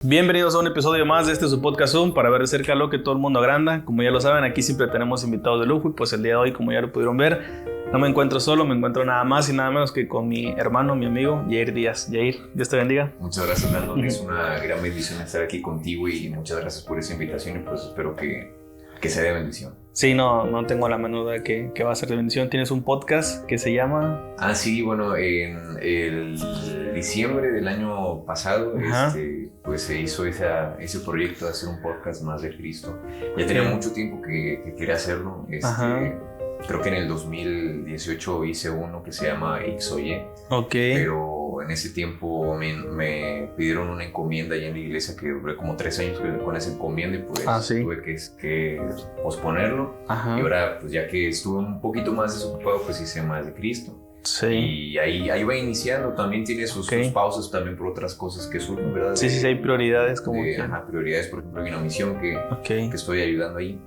Bienvenidos a un episodio más de su podcast Zoom para ver de cerca lo que todo el mundo agranda. Como ya lo saben, aquí siempre tenemos invitados de lujo y pues el día de hoy, como ya lo pudieron ver, no me encuentro solo, me encuentro nada más y nada menos que con mi hermano, mi amigo, Yair Díaz. Yair, Dios te bendiga. Muchas gracias, Brandon. Es una gran bendición estar aquí contigo y muchas gracias por esa invitación y pues espero que sea de bendición. Sí, no tengo la menor duda que va a ser de bendición. Tienes un podcast que se llama... Sí, bueno, en el diciembre del año pasado pues se hizo ese proyecto de hacer un podcast más de Cristo. Ya tenía mucho tiempo que quería hacerlo. Creo que en el 2018 hice uno que se llama X o Y. Pero en ese tiempo me pidieron una encomienda allá en la iglesia que duré como 3 años con esa encomienda y pues tuve que posponerlo. Y ahora, pues ya que estuve un poquito más desocupado, pues hice más de Cristo. Sí. Y ahí va iniciando. También tiene sus pausas también por otras cosas que surgen, ¿verdad? Sí, hay prioridades como que... prioridades, por ejemplo, hay una misión que estoy ayudando ahí.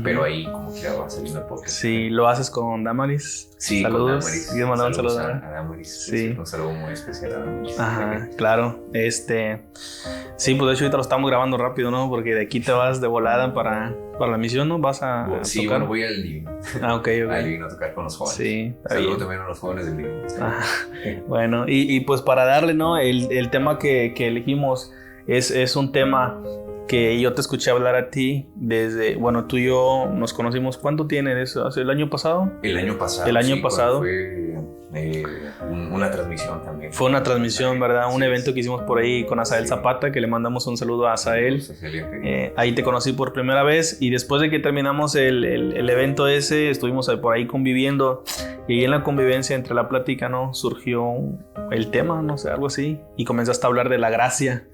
Pero ahí como que va saliendo el podcast. Sí, lo haces con Damaris. Sí, saludos. Con Damaris. ¿Quieres mandar un saludo a Damaris? Sí. Un saludo muy especial a Damaris. Ajá, claro. Sí, pues de hecho ahorita lo estamos grabando rápido, ¿no? Porque de aquí te vas de volada para la misión, ¿no? Vas a sí, tocar. Bueno, voy al Living. Ok. Al Living a tocar con los jóvenes. Sí. Saludo también a los jóvenes del Living. Bueno, y pues para darle, ¿no? El tema que elegimos es un tema que yo te escuché hablar a ti desde, bueno, tú y yo nos conocimos, ¿cuánto tiene eso? ¿Hace el año pasado? El año pasado. Fue una transmisión también. Fue una transmisión, ¿verdad? Un evento que hicimos por ahí con Asael Zapata, que le mandamos un saludo a Asael. Ahí te conocí por primera vez y después de que terminamos el evento ese, estuvimos por ahí conviviendo y ahí en la convivencia, entre la plática, ¿no? Surgió el tema, no sé, algo así, y comenzaste a hablar de la gracia.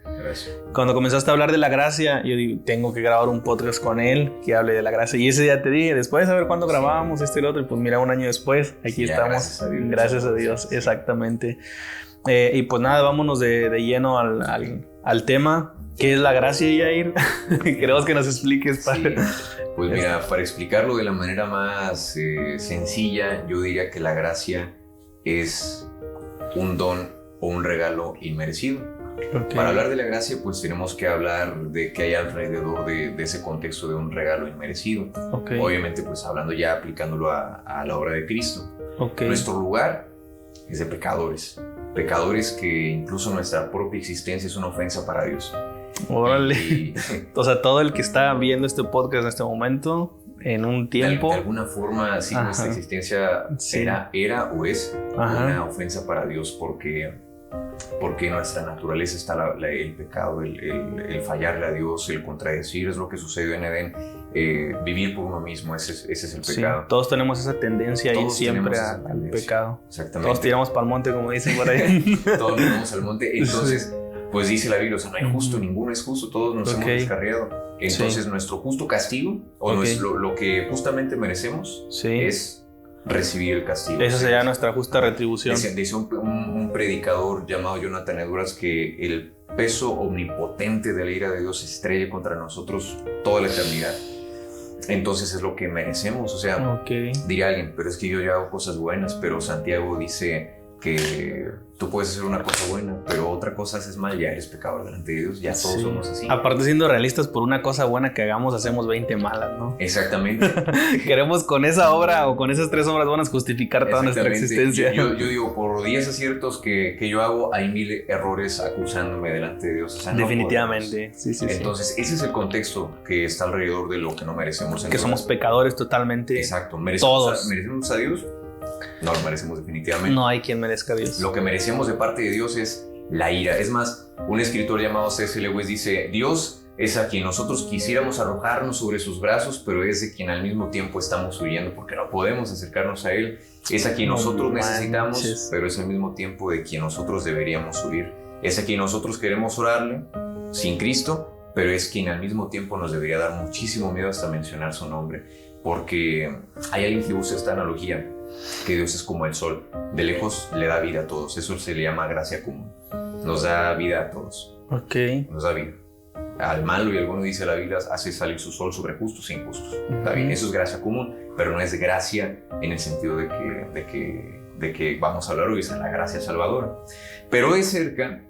Cuando comenzaste a hablar de la gracia, yo digo, tengo que grabar un podcast con él que hable de la gracia. Y ese día te dije, después de saber cuándo grabábamos esto y lo otro, y pues mira, un año después, aquí estamos. Gracias a Dios, exactamente. Y pues nada, vámonos de lleno al tema. ¿Qué es la gracia, Yair? Queremos que nos expliques. Pues mira, para explicarlo de la manera más sencilla, yo diría que la gracia es un don o un regalo inmerecido. Para hablar de la gracia, pues tenemos que hablar de qué hay alrededor de ese contexto de un regalo inmerecido. Obviamente, pues hablando ya, aplicándolo a la obra de Cristo. Nuestro lugar es de pecadores. Pecadores que incluso nuestra propia existencia es una ofensa para Dios. Órale. O sea, todo el que está viendo este podcast en este momento, en un tiempo... De alguna forma, sí, nuestra existencia era o es una ofensa para Dios porque en nuestra naturaleza está el pecado, el fallarle a Dios, el contradecir, es lo que sucedió en Edén, vivir por uno mismo, ese es el pecado. Todos tenemos esa tendencia ahí siempre al pecado. Exactamente. Todos tiramos para el monte, como dicen por ahí. Todos tiramos al monte, entonces, pues dice la Biblia, o sea, no hay justo, ninguno es justo, todos nos hemos descarriado. Entonces, nuestro justo castigo, o lo que justamente merecemos, es recibir el castigo. Esa sería nuestra justa retribución. Dice un predicador llamado Jonathan Edwards que el peso omnipotente de la ira de Dios estrella contra nosotros toda la eternidad. Entonces es lo que merecemos. O sea, diría alguien, pero es que yo ya hago cosas buenas, pero Santiago dice que tú puedes hacer una cosa buena, pero otra cosa haces mal, ya eres pecador delante de Dios, ya todos somos así. Aparte, siendo realistas, por una cosa buena que hagamos, hacemos 20 malas, ¿no? Exactamente. Queremos con esa obra o con esas 3 obras buenas justificar toda nuestra existencia. Yo digo, por 10 aciertos que yo hago, hay 1000 errores acusándome delante de Dios. O sea, definitivamente. Sí. Entonces, ese es el contexto que está alrededor de lo que no merecemos. Entonces, que somos pecadores totalmente. Exacto. Todos. ¿Merecemos a Dios? No lo merecemos definitivamente. No hay quien merezca a Dios. Lo que merecemos de parte de Dios es la ira. Es más, un escritor llamado C.S. Lewis dice, Dios es a quien nosotros quisiéramos arrojarnos sobre sus brazos, pero es de quien al mismo tiempo estamos huyendo porque no podemos acercarnos a Él. Es a quien nosotros necesitamos, pero es al mismo tiempo de quien nosotros deberíamos huir. Es a quien nosotros queremos orarle sin Cristo, pero es quien al mismo tiempo nos debería dar muchísimo miedo hasta mencionar su nombre. Porque hay alguien que usa esta analogía, que Dios es como el sol, de lejos le da vida a todos, eso se le llama gracia común, nos da vida a todos, nos da vida. Al malo, y alguno dice la Biblia, hace salir su sol sobre justos e injustos. Está bien, eso es gracia común, pero no es gracia en el sentido de que vamos a hablar hoy, es la gracia salvadora. Pero de cerca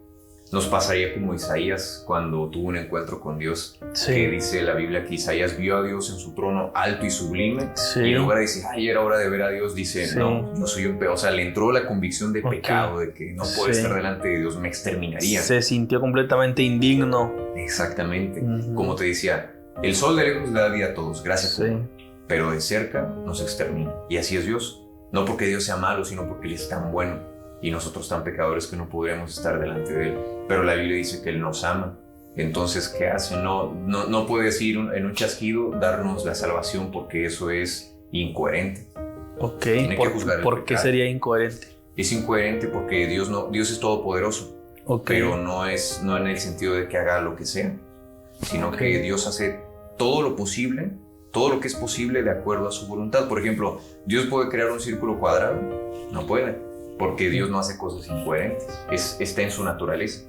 Nos pasaría como Isaías cuando tuvo un encuentro con Dios, que dice la Biblia que Isaías vio a Dios en su trono alto y sublime, y en lugar de decir, ay, era hora de ver a Dios, dice, no, yo soy un pecador. O sea, le entró la convicción de pecado, de que no puede estar delante de Dios, me exterminaría. Se sintió completamente indigno. Exactamente. Como te decía, el sol de lejos le da vida a todos, gracias a Dios, pero de cerca nos extermina. Y así es Dios. No porque Dios sea malo, sino porque Él es tan bueno y nosotros tan pecadores que no podríamos estar delante de Él. Pero la Biblia dice que Él nos ama. Entonces, ¿qué hace? No puede decir en un chasquido darnos la salvación, porque eso es incoherente. Ok, ¿por qué sería incoherente? Es incoherente porque Dios es todopoderoso, pero no en el sentido de que haga lo que sea, sino que Dios hace todo lo posible, todo lo que es posible de acuerdo a su voluntad. Por ejemplo, ¿Dios puede crear un círculo cuadrado? No puede, porque Dios no hace cosas incoherentes, está en su naturaleza.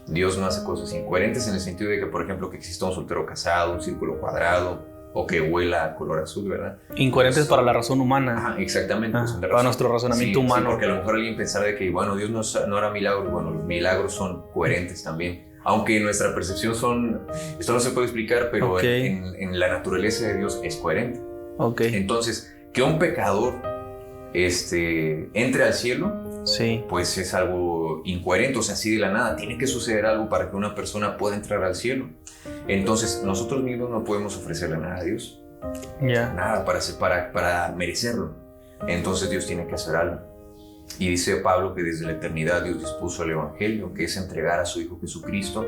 Dios no hace cosas incoherentes en el sentido de que, por ejemplo, que exista un soltero casado, un círculo cuadrado, o que huela a color azul, ¿verdad? Incoherentes para la razón humana. Ajá, exactamente. Para nuestro razonamiento humano. Sí, porque a lo mejor alguien pensara de que, bueno, Dios no hará milagros. Bueno, los milagros son coherentes también. Aunque nuestra percepción esto no se puede explicar, pero en la naturaleza de Dios es coherente. Entonces, que un pecador entre al cielo, pues es algo incoherente, o sea, así de la nada. Tiene que suceder algo para que una persona pueda entrar al cielo. Entonces, nosotros mismos no podemos ofrecerle nada a Dios. Nada para merecerlo. Entonces, Dios tiene que hacer algo. Y dice Pablo que desde la eternidad Dios dispuso el Evangelio, que es entregar a su Hijo Jesucristo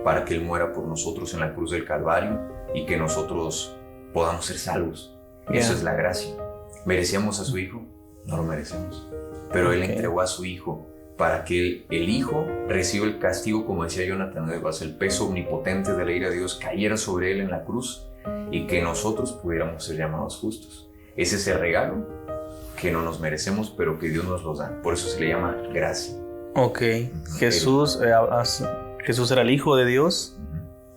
para que Él muera por nosotros en la cruz del Calvario y que nosotros podamos ser salvos. Eso es la gracia. ¿Merecíamos a su Hijo? No lo merecemos. Pero Él entregó a su Hijo para que el Hijo reciba el castigo, como decía Jonathan Edwards, el peso omnipotente de la ira de Dios cayera sobre Él en la cruz y que nosotros pudiéramos ser llamados justos. Ese es el regalo que no nos merecemos, pero que Dios nos lo da. Por eso se le llama gracia. Jesús era el Hijo de Dios,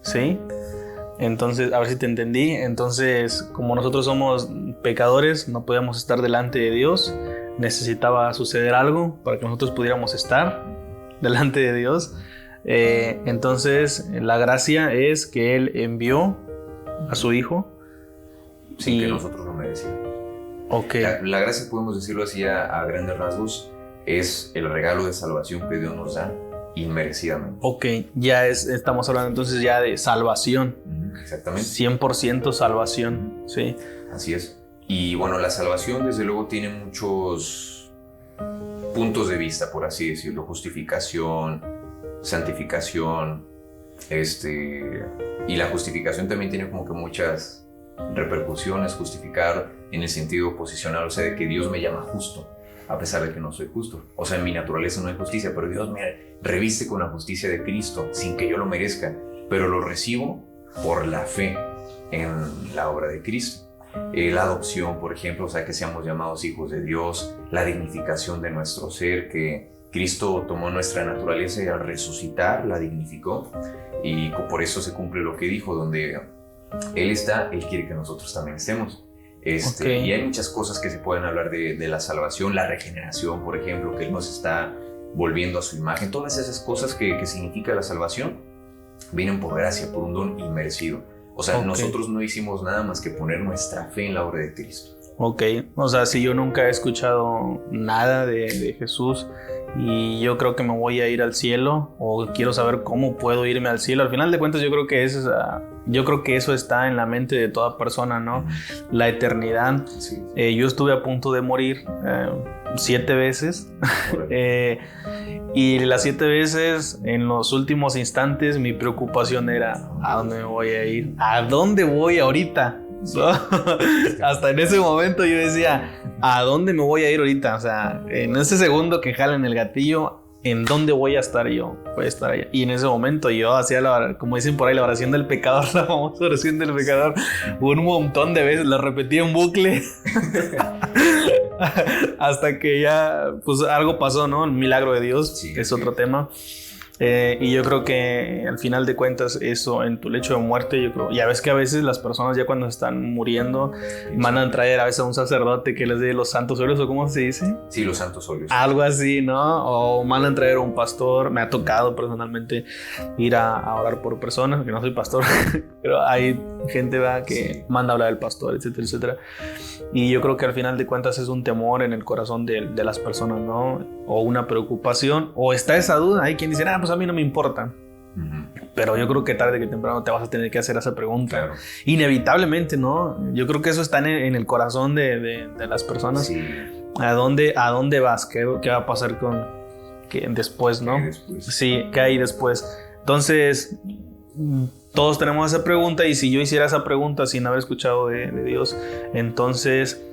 ¿sí? Entonces, a ver si te entendí. Entonces, como nosotros somos pecadores, no podíamos estar delante de Dios. Necesitaba suceder algo para que nosotros pudiéramos estar delante de Dios. Entonces, la gracia es que Él envió a su Hijo sin que nosotros lo merecíamos. La gracia, podemos decirlo así a grandes rasgos, es el regalo de salvación que Dios nos da inmerecidamente. Estamos hablando entonces ya de salvación. Exactamente. 100% salvación, sí. Así es. Y bueno, la salvación desde luego tiene muchos puntos de vista, por así decirlo. Justificación, santificación, y la justificación también tiene como que muchas repercusiones. Justificar en el sentido posicional, o sea, de que Dios me llama justo a pesar de que no soy justo. O sea, en mi naturaleza no hay justicia, pero Dios me reviste con la justicia de Cristo sin que yo lo merezca, pero lo recibo por la fe en la obra de Cristo. La adopción, por ejemplo, o sea, que seamos llamados hijos de Dios, la dignificación de nuestro ser, que Cristo tomó nuestra naturaleza y al resucitar la dignificó, y por eso se cumple lo que dijo: donde Él está, Él quiere que nosotros también estemos. Y hay muchas cosas que se pueden hablar de la salvación, la regeneración, por ejemplo, que Él nos está volviendo a su imagen. Todas esas cosas que significa la salvación vienen por gracia, por un don inmerecido. O sea, nosotros no hicimos nada más que poner nuestra fe en la obra de Cristo. O sea, si yo nunca he escuchado nada de Jesús y yo creo que me voy a ir al cielo, o quiero saber cómo puedo irme al cielo, al final de cuentas yo creo que eso está en la mente de toda persona, ¿no? La eternidad. Sí. Yo estuve a punto de morir 7 veces y las 7 veces, en los últimos instantes, mi preocupación era: ¿a dónde me voy a ir? ¿A dónde voy ahorita? Hasta en ese momento yo decía: ¿a dónde me voy a ir ahorita? O sea, en ese segundo que jalen el gatillo, ¿en dónde voy a estar yo? Voy a estar allá. Y en ese momento yo hacía como dicen por ahí, la oración del pecador, la famosa oración del pecador, un montón de veces, la repetí en bucle hasta que ya, pues algo pasó, ¿no? El milagro de Dios, que es otro tema. Y yo creo que al final de cuentas eso en tu lecho de muerte, yo creo, ya ves que a veces las personas ya cuando están muriendo mandan traer a veces a un sacerdote que les dé los santos óleos, o ¿cómo se dice? Sí, los santos óleos. Algo así, ¿no? O mandan traer a un pastor. Me ha tocado personalmente ir a orar por personas, que no soy pastor, pero hay gente, ¿verdad?, que manda a hablar del pastor, etcétera, etcétera. Y yo creo que al final de cuentas es un temor en el corazón de las personas, ¿no? O una preocupación, o está esa duda. Hay quien dice, pues a mí no me importa. Pero yo creo que tarde que temprano te vas a tener que hacer esa pregunta. Claro. Inevitablemente, ¿no? Yo creo que eso está en el corazón de las personas. Sí. ¿A dónde vas? ¿Qué va a pasar después, no? Sí, ¿qué hay después? Entonces, todos tenemos esa pregunta, y si yo hiciera esa pregunta sin haber escuchado de Dios, entonces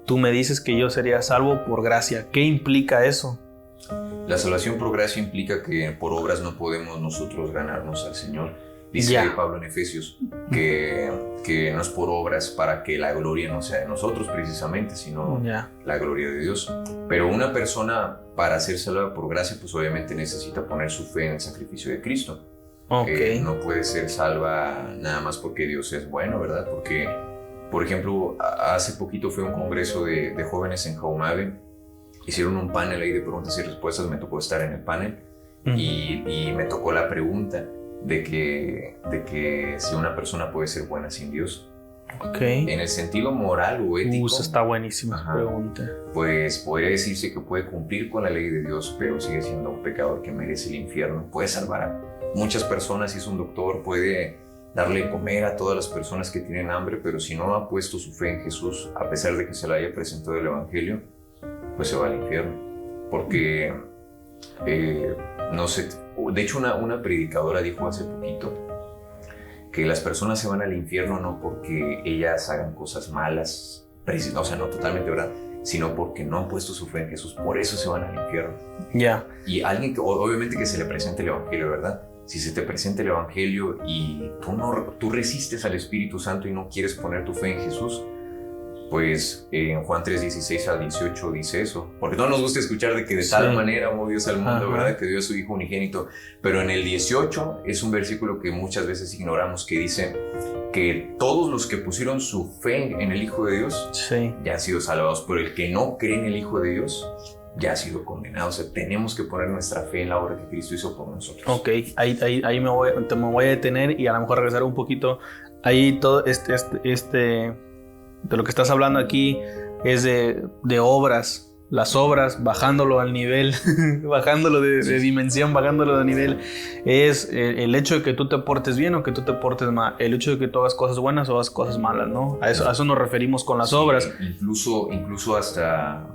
tú me dices que yo sería salvo por gracia. ¿Qué implica eso? La salvación por gracia implica que por obras no podemos nosotros ganarnos al Señor. Dice Pablo en Efesios que no es por obras para que la gloria no sea de nosotros precisamente, sino la gloria de Dios. Pero una persona, para ser salva por gracia, pues obviamente necesita poner su fe en el sacrificio de Cristo. No puede ser salva nada más porque Dios es bueno, ¿verdad? Porque, por ejemplo, hace poquito fue un congreso de jóvenes en Jaumave. Hicieron un panel ahí de preguntas y respuestas. Me tocó estar en el panel y me tocó la pregunta de que si una persona puede ser buena sin Dios. En el sentido moral o ético. Esa está buenísima esa pregunta. Pues podría decirse que puede cumplir con la ley de Dios, pero sigue siendo un pecador que merece el infierno. Puede salvar a muchas personas si es un doctor, puede darle de comer a todas las personas que tienen hambre, pero si no ha puesto su fe en Jesús, a pesar de que se le haya presentado el Evangelio, pues se va al infierno. Porque, no sé, de hecho una predicadora dijo hace poquito que las personas se van al infierno no porque ellas hagan cosas malas, o sea, no totalmente verdad, sino porque no han puesto su fe en Jesús, por eso se van al infierno. Y alguien que, obviamente que se le presente el Evangelio, ¿verdad? Si se te presenta el Evangelio y tú resistes al Espíritu Santo y no quieres poner tu fe en Jesús, pues en Juan 3:16 al 18 dice eso. Porque no nos gusta escuchar de que de tal manera amó Dios al mundo, ¿verdad? Que dio a su Hijo unigénito. Pero en el 18 es un versículo que muchas veces ignoramos, que dice que todos los que pusieron su fe en el Hijo de Dios ya han sido salvados, pero el que no cree en el Hijo de Dios ya ha sido condenado. O sea, tenemos que poner nuestra fe en la obra que Cristo hizo por nosotros. Ok, ahí me voy a detener y a lo mejor regresar un poquito. Ahí todo de lo que estás hablando aquí es de obras. Las obras, bajándolo al nivel, bajándolo de dimensión, bajándolo de nivel, es el hecho de que tú te portes bien o que tú te portes mal, el hecho de que tú hagas cosas buenas o hagas cosas malas, ¿no? A eso nos referimos con las obras. Incluso hasta,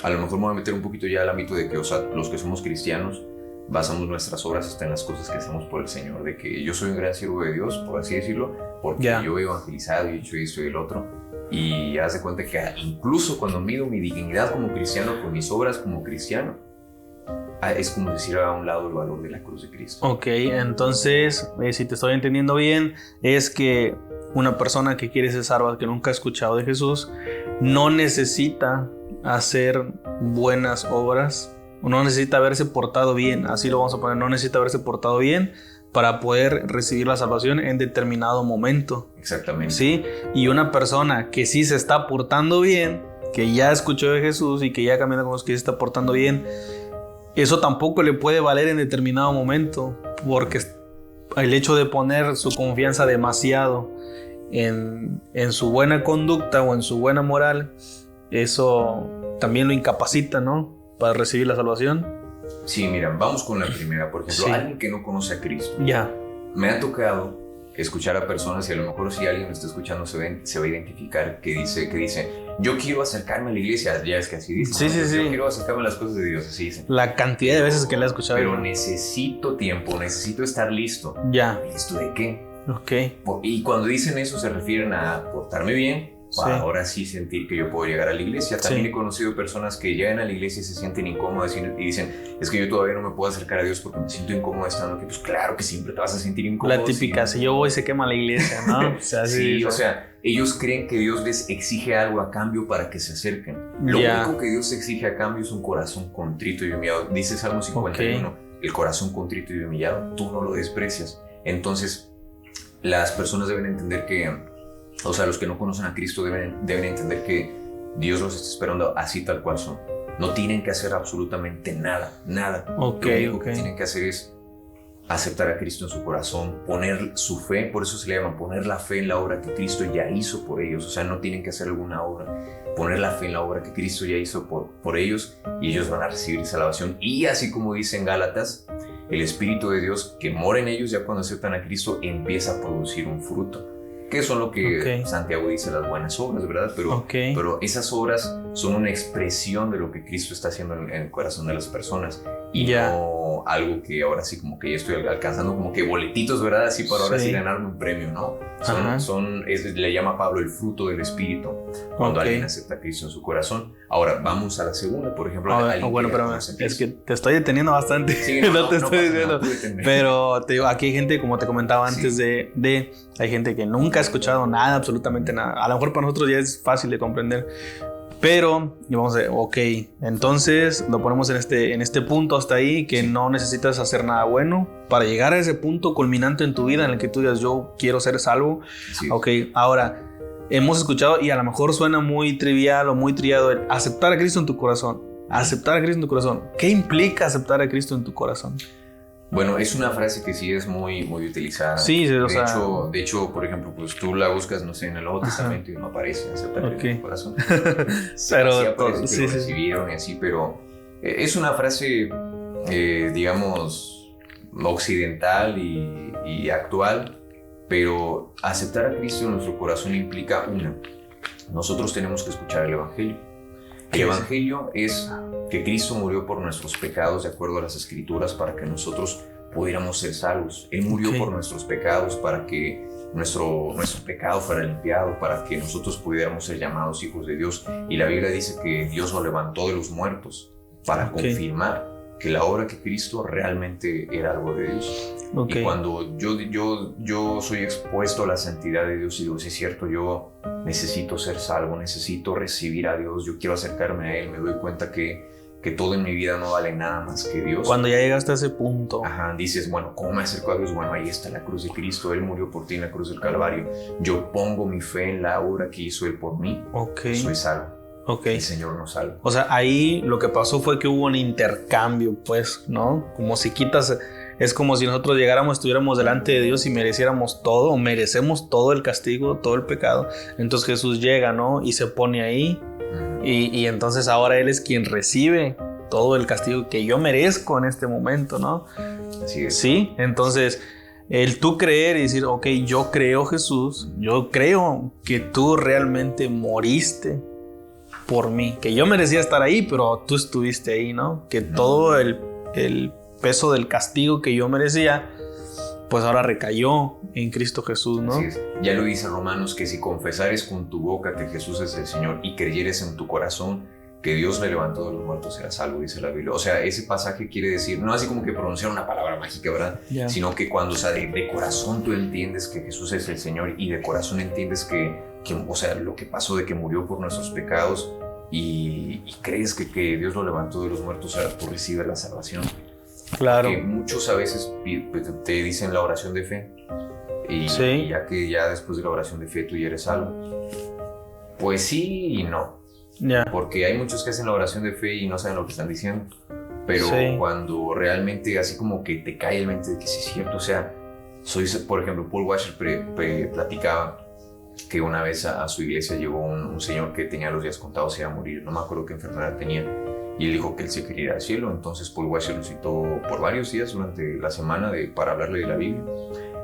a lo mejor me voy a meter un poquito ya al ámbito de que, o sea, los que somos cristianos basamos nuestras obras hasta en las cosas que hacemos por el Señor, de que yo soy un gran siervo de Dios, por así decirlo, porque yo he evangelizado y he hecho esto y el otro. Y haz de cuenta que incluso cuando mido mi dignidad como cristiano con mis obras como cristiano, es como decir a un lado el valor de la cruz de Cristo. Ok, entonces, si te estoy entendiendo bien, es que una persona que quiere ser salva, que nunca ha escuchado de Jesús, no necesita hacer buenas obras, no necesita haberse portado bien, así lo vamos a poner, no necesita haberse portado bien para poder recibir la salvación en determinado momento. Exactamente. ¿Sí? Y una persona que sí se está portando bien, que ya escuchó de Jesús y que ya camina con los que se está portando bien, eso tampoco le puede valer en determinado momento, porque el hecho de poner su confianza demasiado en su buena conducta o en su buena moral, eso también lo incapacita, ¿no?, para recibir la salvación. Sí, mira, vamos con la primera. Por ejemplo, alguien que no conoce a Cristo. Me ha tocado escuchar a personas, y a lo mejor si alguien me está escuchando se va a identificar, que dice, yo quiero acercarme a la iglesia. Ya es que así dice. Yo quiero acercarme a las cosas de Dios, así dicen. La cantidad de veces que le he escuchado. Pero necesito tiempo, necesito estar listo. ¿Listo de qué? Y cuando dicen eso se refieren a portarme bien, para ahora sí sentir que yo puedo llegar a la iglesia. También he conocido personas que llegan a la iglesia y se sienten incómodas y dicen, es que yo todavía no me puedo acercar a Dios porque me siento incómoda estando aquí. Pues claro que siempre te vas a sentir incómodo. La típica, si yo voy se quema la iglesia, ¿no? O sea, ellos creen que Dios les exige algo a cambio para que se acerquen. Lo único que Dios exige a cambio es un corazón contrito y humillado. Dice Salmo 51, el corazón contrito y humillado, tú no lo desprecias. Entonces, las personas deben entender que, o sea, los que no conocen a Cristo deben entender que Dios los está esperando así tal cual son. No tienen que hacer absolutamente nada. Okay, lo único que tienen que hacer es aceptar a Cristo en su corazón, poner su fe, por eso se le llama poner la fe en la obra que Cristo ya hizo por ellos. O sea, no tienen que hacer alguna obra, poner la fe en la obra que Cristo ya hizo por ellos, y ellos van a recibir salvación. Y así como dice en Gálatas, el Espíritu de Dios que mora en ellos ya cuando aceptan a Cristo empieza a producir un fruto, que son lo que Santiago dice, las buenas obras, ¿verdad? Pero esas obras son una expresión de lo que Cristo está haciendo en el corazón de las personas, y no algo que ahora sí como que ya estoy alcanzando como que boletitos, ¿verdad? Así para ahora sí ganarme un premio, ¿no? Le llama Pablo el fruto del Espíritu cuando alguien acepta a Cristo en su corazón. Ahora vamos a la segunda, por ejemplo. Bueno, pero es que te estoy deteniendo bastante. Sí, no te estoy diciendo. No, pero te digo, aquí hay gente, como te comentaba antes, hay gente que nunca ha escuchado nada, absolutamente nada. A lo mejor para nosotros ya es fácil de comprender. Pero vamos a ver, entonces lo ponemos en este punto hasta ahí, que no necesitas hacer nada bueno para llegar a ese punto culminante en tu vida en el que tú digas, yo quiero ser salvo. Sí. Ahora, hemos escuchado, y a lo mejor suena muy trivial o muy trillado, el aceptar a Cristo en tu corazón. Aceptar a Cristo en tu corazón. ¿Qué implica aceptar a Cristo en tu corazón? Bueno, es una frase que sí es muy utilizada. Sí, de hecho, por ejemplo, pues tú la buscas, no sé, en el Nuevo Testamento y no aparece aceptar en tu corazón. Pero sí recibieron y así, pero es una frase, digamos, occidental y actual, pero aceptar a Cristo en nuestro corazón implica nosotros tenemos que escuchar el Evangelio. El Evangelio es que Cristo murió por nuestros pecados de acuerdo a las Escrituras para que nosotros pudiéramos ser salvos. Él murió por nuestros pecados para que nuestro pecado fuera limpiado, para que nosotros pudiéramos ser llamados hijos de Dios. Y la Biblia dice que Dios lo levantó de los muertos para confirmar que la obra que Cristo realmente era algo de Dios. Y cuando yo soy expuesto a la santidad de Dios y digo, sí es cierto, yo necesito ser salvo, necesito recibir a Dios, yo quiero acercarme a Él, me doy cuenta que todo en mi vida no vale nada más que Dios. Cuando ya llegaste a ese punto. Dices, bueno, ¿cómo me acerco a Dios? Bueno, ahí está la cruz de Cristo, Él murió por ti en la cruz del Calvario. Yo pongo mi fe en la obra que hizo Él por mí. Soy salvo. El Señor nos salva. O sea, ahí lo que pasó fue que hubo un intercambio, pues, ¿no? Como si quitas... Es como si nosotros estuviéramos delante de Dios y merecemos todo el castigo, todo el pecado. Entonces Jesús llega, ¿no? Y se pone ahí. Y entonces ahora Él es quien recibe todo el castigo que yo merezco en este momento, ¿no? Así es. Sí, entonces el tú creer y decir, yo creo, Jesús, yo creo que tú realmente moriste por mí, que yo merecía estar ahí, pero tú estuviste ahí, ¿no? Que todo el peso del castigo que yo merecía, pues ahora recayó en Cristo Jesús, ¿no? Así es. Ya lo dice Romanos, que si confesares con tu boca que Jesús es el Señor y creyeres en tu corazón que Dios le levantó de los muertos, serás salvo, dice la Biblia. O sea, ese pasaje quiere decir, no así como que pronunciar una palabra mágica, ¿verdad? Sino que cuando, o sea, de corazón tú entiendes que Jesús es el Señor y de corazón entiendes que o sea, lo que pasó de que murió por nuestros pecados y crees que Dios lo levantó de los muertos, o sea, tú recibes la salvación. Claro. Que muchos a veces te dicen la oración de fe y ya que ya después de la oración de fe tú ya eres salvo. Pues sí y no. Porque hay muchos que hacen la oración de fe y no saben lo que están diciendo. Pero cuando realmente así como que te cae en mente de que sí es cierto, o sea, por ejemplo, Paul Washer platicaba que una vez a su iglesia llegó un señor que tenía los días contados y iba a morir, no me acuerdo qué enfermedad tenía. Y él dijo que él se quería ir al cielo. Entonces Paul Washer lo citó por varios días durante la semana para hablarle de la Biblia.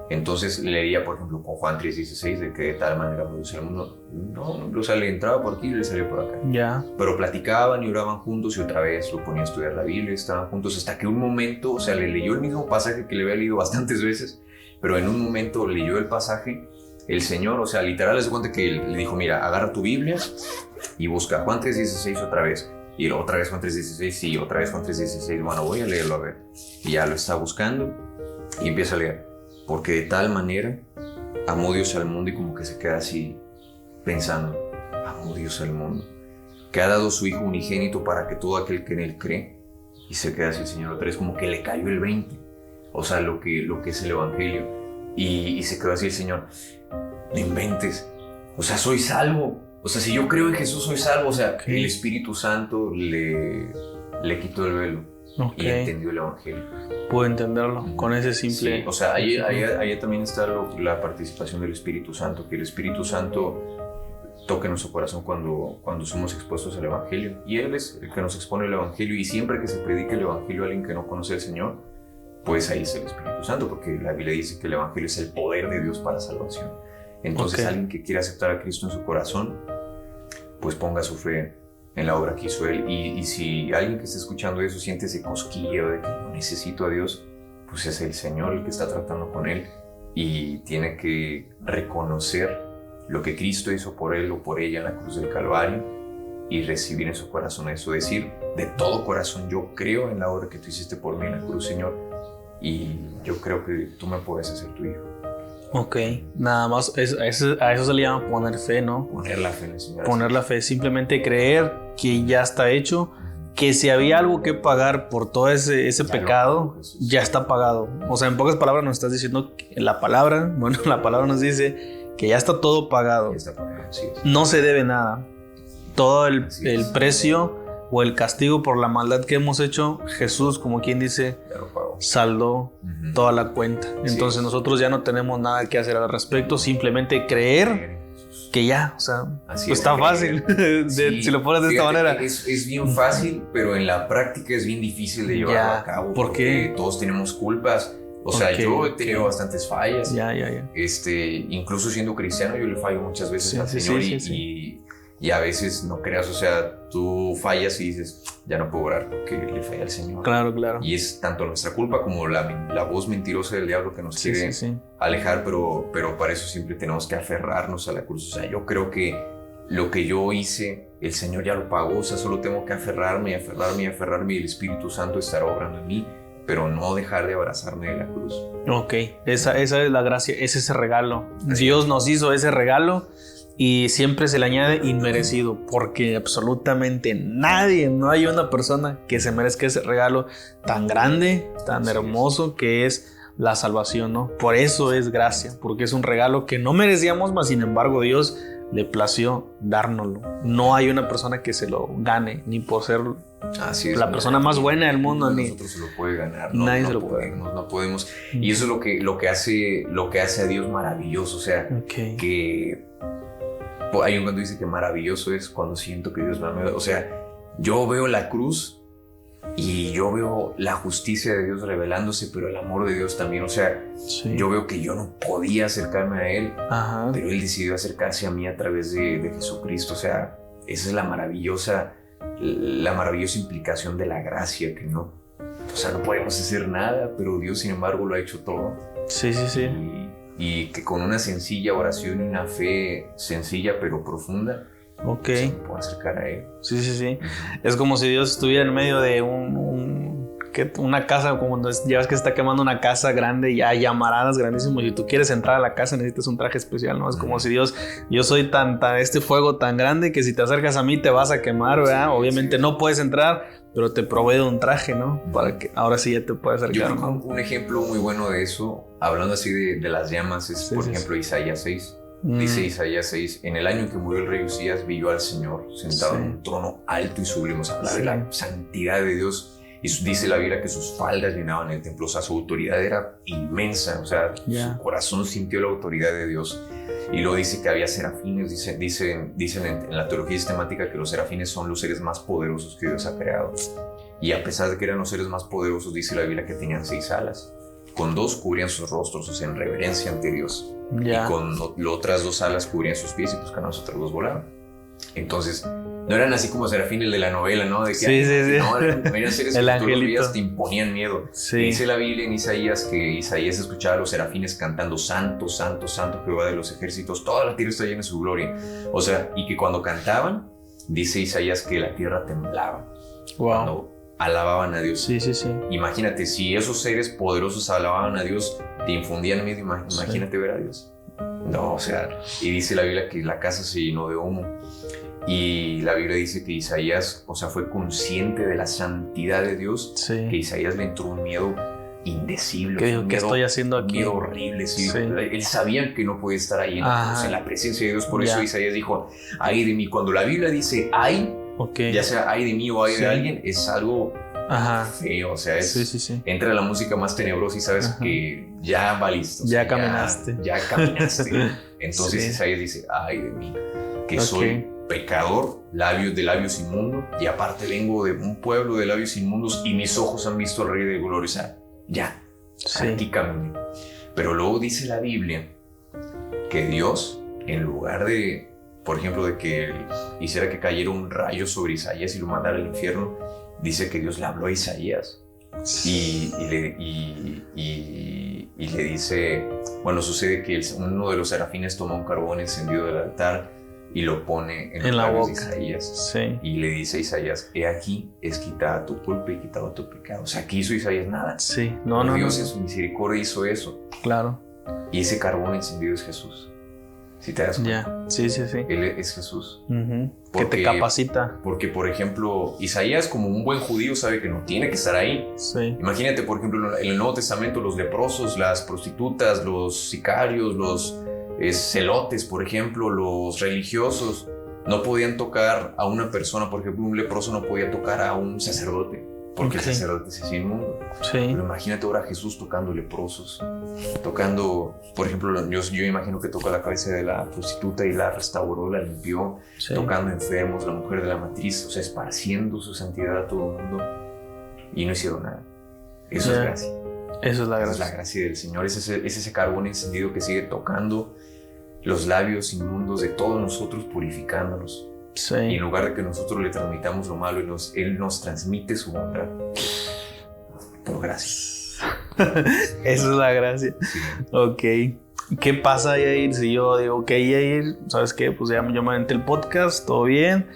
Entonces leía, por ejemplo, con Juan 3:16, de que de tal manera amó Dios al mundo. No, o sea, le entraba por aquí y le salía por acá. Pero platicaban y oraban juntos y otra vez lo ponía a estudiar la Biblia, estaban juntos hasta que un momento, o sea, le leyó el mismo pasaje que le había leído bastantes veces, pero en un momento leyó el pasaje, el Señor, o sea, literal les cuenta que le dijo, mira, agarra tu Biblia y busca Juan 3:16 otra vez. Y otra vez Juan 3:16, y otra vez Juan 3:16, bueno, voy a leerlo a ver. Y ya lo está buscando y empieza a leer. Porque de tal manera amó Dios al mundo, y como que se queda así pensando, amó Dios al mundo, que ha dado su Hijo unigénito para que todo aquel que en Él cree Y se queda así el Señor otra vez, como que le cayó el 20. O sea, lo que es el Evangelio. Y se quedó así el Señor. No inventes. O sea, soy salvo. O sea, si yo creo en Jesús, soy salvo. O sea, el Espíritu Santo le quitó el velo. Y entendió el Evangelio. Puedo entenderlo con ese simple... Sí, o sea, ahí también está la participación del Espíritu Santo. Que el Espíritu Santo toque nuestro corazón cuando somos expuestos al Evangelio. Y Él es el que nos expone el Evangelio. Y siempre que se predique el Evangelio a alguien que no conoce al Señor, pues ahí es el Espíritu Santo. Porque la Biblia dice que el Evangelio es el poder de Dios para salvación. Entonces alguien que quiera aceptar a Cristo en su corazón, pues ponga su fe en la obra que hizo Él. Y si alguien que esté escuchando eso siente ese cosquilleo de que yo necesito a Dios, pues es el Señor el que está tratando con él y tiene que reconocer lo que Cristo hizo por él o por ella en la cruz del Calvario y recibir en su corazón eso, decir de todo corazón: yo creo en la obra que tú hiciste por mí en la cruz, Señor, y yo creo que tú me puedes hacer tu hijo. Ok, nada más, a eso se le llama poner fe, ¿no? Poner la fe en el Señor. Poner la fe, simplemente creer que ya está hecho, que si había algo que pagar por todo ese pecado, ya está pagado. O sea, en pocas palabras nos estás diciendo que la palabra nos dice que ya está todo pagado. No se debe nada. Todo el precio o el castigo por la maldad que hemos hecho, Jesús, como quien dice, saldó toda la cuenta. Entonces nosotros ya no tenemos nada que hacer al respecto, simplemente creer que ya, o sea, pues está fácil. Si lo pones de esta manera. Es bien fácil, pero en la práctica es bien difícil de llevarlo a cabo. Porque todos tenemos culpas. O sea, yo he tenido bastantes fallas. Ya. Incluso siendo cristiano, yo le fallo muchas veces al Señor y a veces no creas, o sea, tú fallas y dices, ya no puedo orar porque le falla al Señor. Claro. Y es tanto nuestra culpa como la voz mentirosa del diablo que nos quiere alejar, pero para eso siempre tenemos que aferrarnos a la cruz. O sea, yo creo que lo que yo hice, el Señor ya lo pagó, o sea, solo tengo que aferrarme y el Espíritu Santo estará obrando en mí, pero no dejar de abrazarme de la cruz. Ok, esa es la gracia, es ese regalo. Dios nos hizo ese regalo y siempre se le añade inmerecido, porque absolutamente nadie, no hay una persona que se merezca ese regalo tan grande, tan hermoso que es la salvación, ¿no? Por eso es gracia, porque es un regalo que no merecíamos, mas sin embargo Dios le plació dárnoslo. No hay una persona que se lo gane, ni por ser la persona más buena del mundo. Nosotros se lo puede ganar. Nadie se lo puede. No podemos. Y eso es lo que hace a Dios maravilloso. O sea, que hay un cuando dice que maravilloso es cuando siento que Dios me ama. O sea, yo veo la cruz y yo veo la justicia de Dios revelándose, pero el amor de Dios también. O sea, yo veo que yo no podía acercarme a Él, pero Él decidió acercarse a mí a través de Jesucristo. O sea, esa es la maravillosa implicación de la gracia, que no podemos hacer nada, pero Dios sin embargo lo ha hecho todo. Sí. Y que con una sencilla oración y una fe sencilla pero profunda, se puede acercar a Él. Sí. Es como si Dios estuviera en medio de una casa, como ya ves que se está quemando una casa grande y hay llamaradas grandísimas, y si tú quieres entrar a la casa necesitas un traje especial, ¿no? Es como si Dios, yo soy este fuego tan grande que si te acercas a mí te vas a quemar, ¿verdad? Obviamente no puedes entrar, pero te provee de un traje, ¿no? Para que ahora sí ya te puedas acercar. Yo creo que un ejemplo muy bueno de eso, hablando así de las llamas, es por ejemplo Isaías 6. Dice Isaías 6: en el año en que murió el rey Usías, vi yo al Señor sentado en un trono alto y sublime. Habla de la santidad de Dios. Y dice la Biblia que sus faldas llenaban el templo. O sea, su autoridad era inmensa. O sea, su corazón sintió la autoridad de Dios. Y luego dice que había serafines. Dicen en la teología sistemática que los serafines son los seres más poderosos que Dios ha creado. Y a pesar de que eran los seres más poderosos, dice la Biblia que tenían 6 alas. Con 2 cubrían sus rostros, o sea, en reverencia ante Dios. Y con otras 2 alas cubrían sus pies, y pues con las otras 2 volaban. Entonces, no eran así como serafines de la novela, ¿no? De que, no, eran seres que tú los veías, te imponían miedo. Dice la Biblia en Isaías que Isaías escuchaba a los serafines cantando: Santo, Santo, Santo, Jehová de los ejércitos, toda la tierra está llena de su gloria. O sea, y que cuando cantaban, dice Isaías que la tierra temblaba. Cuando alababan a Dios. Sí. Imagínate, si esos seres poderosos alababan a Dios, te infundían miedo. Imagínate ver a Dios. No, o sea, y dice la Biblia que la casa se llenó de humo. Y la Biblia dice que Isaías, o sea, fue consciente de la santidad de Dios, que Isaías le entró un miedo indecible. ¿Qué dijo? ¿Qué estoy haciendo aquí? Un miedo horrible, sí. Él sabía que no podía estar ahí en la presencia de Dios. Por eso Isaías dijo, ay de mí. Cuando la Biblia dice ay, ya sea ay de mí o ay de alguien, es algo feo. O sea, entra la música más tenebrosa y sabes que ya valiste. Ya caminaste. Ya caminaste. Entonces Isaías dice, ay de mí, que soy pecador, de labios inmundos, y aparte vengo de un pueblo de labios inmundos y mis ojos han visto al Rey de Gloria. O sea, ya, aquí caminé. Pero luego dice la Biblia que Dios, en lugar de, por ejemplo, de que hiciera que cayera un rayo sobre Isaías y lo mandara al infierno, dice que Dios le habló a Isaías y le dice, bueno, sucede que uno de los serafines toma un carbón encendido del altar y lo pone en la boca de Isaías. Y le dice a Isaías, he aquí, es quitada tu culpa y quitado tu pecado. O sea, aquí hizo Isaías nada. Dios en su misericordia hizo eso. Claro. Y ese carbón encendido es Jesús. ¿Sí te das cuenta? Sí. Él es Jesús. Que te capacita. Porque, por ejemplo, Isaías, como un buen judío, sabe que no tiene que estar ahí. Imagínate, por ejemplo, en el Nuevo Testamento, los leprosos, las prostitutas, los sicarios, los celotes, por ejemplo, los religiosos, no podían tocar a una persona. Por ejemplo, un leproso no podía tocar a un sacerdote, porque el sacerdote se hacía inmundo. Pero imagínate ahora a Jesús tocando leprosos, tocando, por ejemplo, yo imagino que tocó la cabeza de la prostituta y la restauró, la limpió, tocando enfermos, la mujer de la matriz, o sea, esparciendo su santidad a todo el mundo, y no hicieron nada. Eso es gracia. Eso es la gracia. Es la gracia del Señor. Es ese carbón encendido que sigue tocando los labios inmundos de todos nosotros, purificándonos. Y en lugar de que nosotros le transmitamos lo malo, Él nos transmite su bondad. Por gracia. Eso es la gracia. Ok. ¿Qué pasa, Yair? Si yo digo, ok, Yair, ¿sabes qué? Pues ya yo me aventé el podcast, todo bien.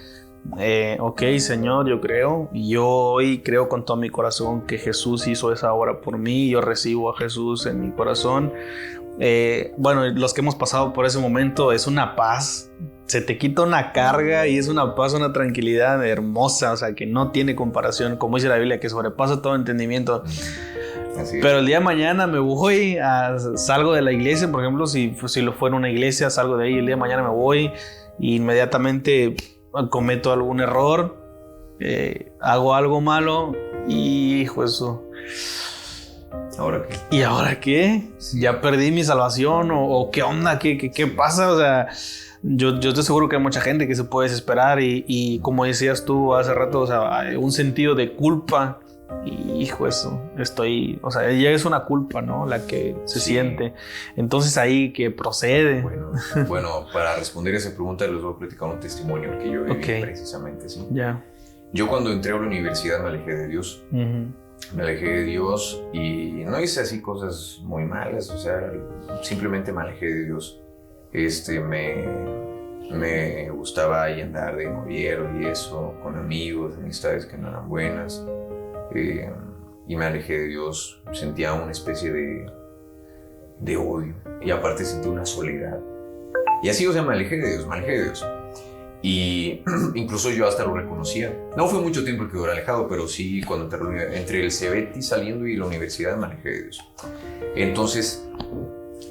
Ok, Señor, yo creo. Yo hoy creo con todo mi corazón que Jesús hizo esa obra por mí. Yo recibo a Jesús en mi corazón. Bueno, los que hemos pasado por ese momento, es una paz. Se te quita una carga y es una paz, una tranquilidad hermosa. O sea, que no tiene comparación. Como dice la Biblia, que sobrepasa todo entendimiento. Pero el día de mañana me voy, salgo de la iglesia, por ejemplo, si lo fuera una iglesia, salgo de ahí, el día de mañana me voy e inmediatamente cometo algún error, hago algo malo y hijo eso. ¿Ahora qué? ¿Y ahora qué? ¿Ya perdí mi salvación? ¿O qué onda? ¿Qué pasa? O sea, yo estoy seguro que hay mucha gente que se puede desesperar y como decías tú hace rato, o sea, hay un sentido de culpa. Y hijo, eso, o sea, ya es una culpa, ¿no? La que se siente. Entonces ahí que procede. Bueno, para responder a esa pregunta les voy a platicar un testimonio que yo viví precisamente, ¿sí? Yo cuando entré a la universidad me alejé de Dios. Me alejé de Dios y no hice así cosas muy malas, o sea, simplemente me alejé de Dios. Me gustaba ahí andar de noviero y eso, con amigos, amistades que no eran buenas. Y me alejé de Dios, sentía una especie de odio y aparte sentí una soledad y así, o sea, me alejé de Dios y incluso yo hasta lo reconocía. No fue mucho tiempo el que duré alejado, pero sí cuando entre el Cebeti saliendo y la universidad me alejé de Dios. Entonces,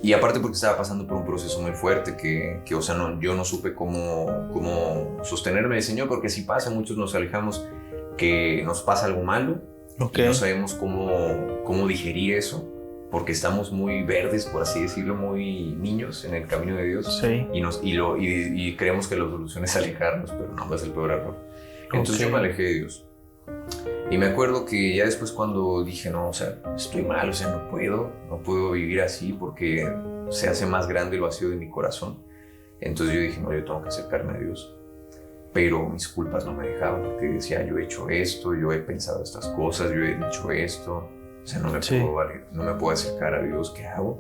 y aparte porque estaba pasando por un proceso muy fuerte que o sea, yo no supe cómo sostenerme del Señor, porque si pasa, muchos nos alejamos, que nos pasa algo malo y no sabemos cómo digerir eso, porque estamos muy verdes, por así decirlo, muy niños en el camino de Dios. Y creemos que la solución es alejarnos, pero no, es el peor error. Entonces yo me alejé de Dios y me acuerdo que ya después cuando dije, no, o sea, estoy mal, o sea, no puedo vivir así porque se hace más grande el vacío de mi corazón. Entonces yo dije, no, yo tengo que acercarme a Dios. Pero mis culpas no me dejaban, porque decía, yo he hecho esto, yo he pensado estas cosas, yo he dicho esto, o sea, no me puedo acercar a Dios, ¿qué hago?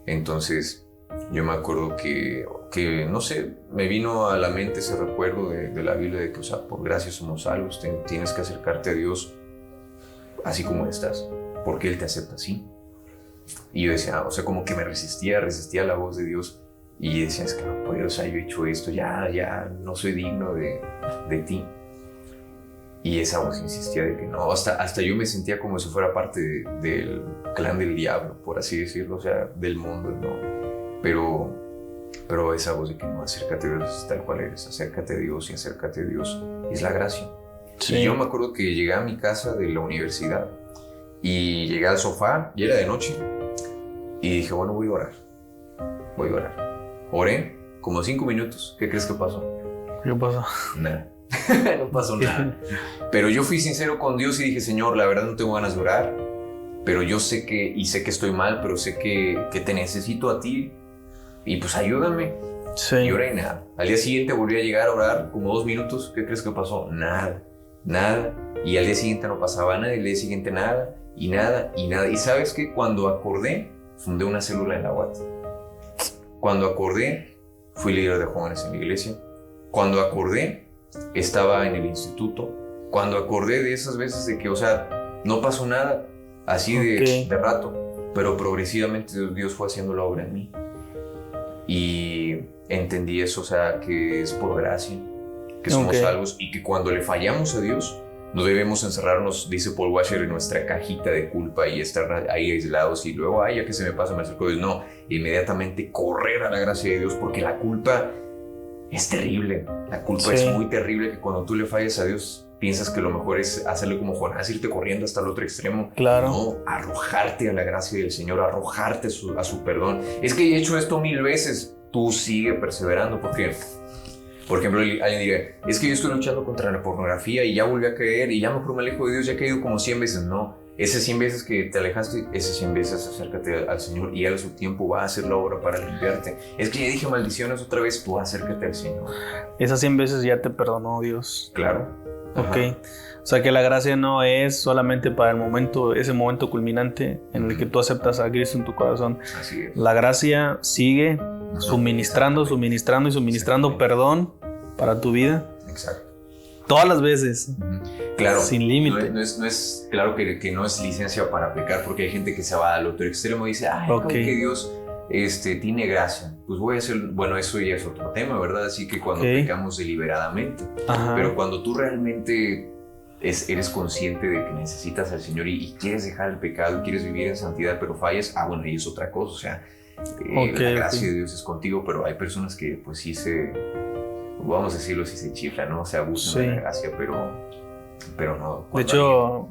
Entonces yo me acuerdo que no sé, me vino a la mente ese recuerdo de la Biblia de que, o sea, por gracia somos salvos, tienes que acercarte a Dios así como estás, porque Él te acepta así. Y yo decía, o sea, como que me resistía a la voz de Dios. Y decía, es que no puedo, o sea, yo he hecho esto, ya no soy digno de ti. Y esa voz insistía de que no, hasta yo me sentía como si fuera parte del clan del diablo, por así decirlo, o sea, del mundo, ¿no? Pero esa voz de que no, acércate a Dios tal cual eres, acércate a Dios y acércate a Dios, es la gracia. Sí. Y yo me acuerdo que llegué a mi casa de la universidad y llegué al sofá y era de noche y dije, bueno, voy a orar. Oré como 5 minutos. ¿Qué crees que pasó? ¿Qué pasó? Nada. No pasó nada. Pero yo fui sincero con Dios y dije, Señor, la verdad no tengo ganas de orar, pero yo sé que estoy mal, pero sé que te necesito a ti y pues ayúdame. Sí. Y oré nada. Al día siguiente volví a llegar a orar como 2 minutos. ¿Qué crees que pasó? Nada. Y al día siguiente no pasaba nada, y al día siguiente nada. Y sabes que cuando acordé, fundé una célula en la UAT. Cuando acordé, fui líder de jóvenes en la iglesia. Cuando acordé, estaba en el instituto. Cuando acordé de esas veces de que, o sea, no pasó nada así de rato, pero progresivamente Dios fue haciendo la obra en mí. Y entendí eso, o sea, que es por gracia, que somos salvos y que cuando le fallamos a Dios, no debemos encerrarnos, dice Paul Washer, en nuestra cajita de culpa y estar ahí aislados y luego, ya que se me pasa, me acerco a Dios. No, inmediatamente correr a la gracia de Dios, porque la culpa es terrible. La culpa es muy terrible, que cuando tú le fallas a Dios, piensas que lo mejor es hacerle como Jonás, irte corriendo hasta el otro extremo. Claro. No, arrojarte a la gracia del Señor, arrojarte a su perdón. Es que he hecho esto 1000 veces, tú sigue perseverando, porque... Por ejemplo, alguien diría, es que yo estoy luchando contra la pornografía y ya volví a caer y ya mejor me alejo de Dios, ya he caído como 100 veces. No, esas 100 veces que te alejaste, esas 100 veces acércate al Señor y Él a su tiempo va a hacer la obra para limpiarte. Es que ya dije maldiciones otra vez, tú acércate al Señor. Esas 100 veces ya te perdonó Dios. Claro. Ok. O sea que la gracia no es solamente para el momento, ese momento culminante en el que tú aceptas a Cristo en tu corazón. Así es. La gracia sigue suministrando perdón para tu vida. Exacto. Todas las veces. Claro. Sin límite. No es claro que no es licencia para pecar, porque hay gente que se va al otro extremo y dice, como que Dios tiene gracia. Pues voy a hacer, bueno, eso ya es otro tema, ¿verdad? Así que cuando pecamos deliberadamente. Ajá. Pero cuando tú realmente eres consciente de que necesitas al Señor y quieres dejar el pecado, quieres vivir en santidad, pero fallas, bueno, ahí es otra cosa. O sea, la gracia de Dios es contigo, pero hay personas que pues sí vamos a decirlo, si se chiflan, ¿no? Se abusan de la gracia, pero no. De hecho,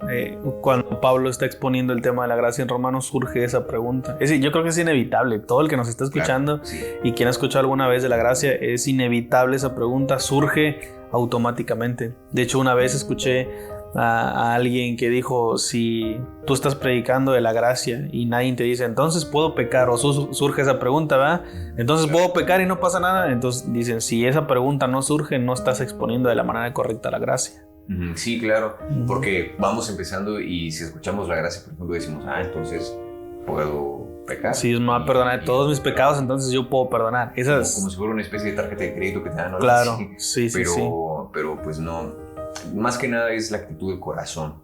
cuando Pablo está exponiendo el tema de la gracia en Romanos, surge esa pregunta. Es decir, yo creo que es inevitable. Todo el que nos está escuchando y quien ha escuchado alguna vez de la gracia, es inevitable esa pregunta, surge automáticamente. De hecho, una vez escuché a alguien que dijo, si tú estás predicando de la gracia y nadie te dice, entonces puedo pecar, o surge esa pregunta, ¿verdad? Entonces puedo pecar y no pasa nada. Entonces dicen, si esa pregunta no surge, no estás exponiendo de la manera correcta la gracia. Sí, claro, porque vamos empezando y si escuchamos la gracia, por ejemplo, decimos, entonces puedo pecar. Si Dios me va a perdonar todos mis pecados, entonces yo puedo perdonar. Como si fuera una especie de tarjeta de crédito que te dan. Claro, sí. Pero pues no. Más que nada es la actitud del corazón.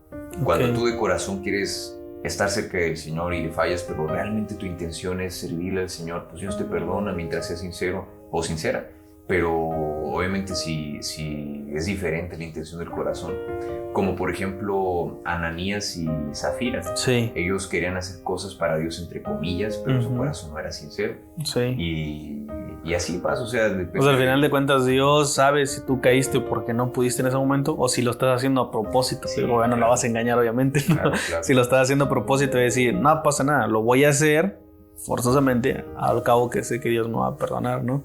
Cuando tú de corazón quieres estar cerca del Señor y le fallas, pero realmente tu intención es servirle al Señor, pues Dios te perdona mientras seas sincero o sincera. Pero obviamente si es diferente la intención del corazón, como por ejemplo Ananías y Zafira, ellos querían hacer cosas para Dios entre comillas, pero su corazón no era sincero. Y así pasa, o sea, al final de cuentas Dios sabe si tú caíste porque no pudiste en ese momento o si lo estás haciendo a propósito. Pero bueno, no vas a engañar obviamente, ¿no? Claro. Si lo estás haciendo a propósito y decir, no pasa nada, lo voy a hacer forzosamente, al cabo que sé que Dios me va a perdonar, ¿no?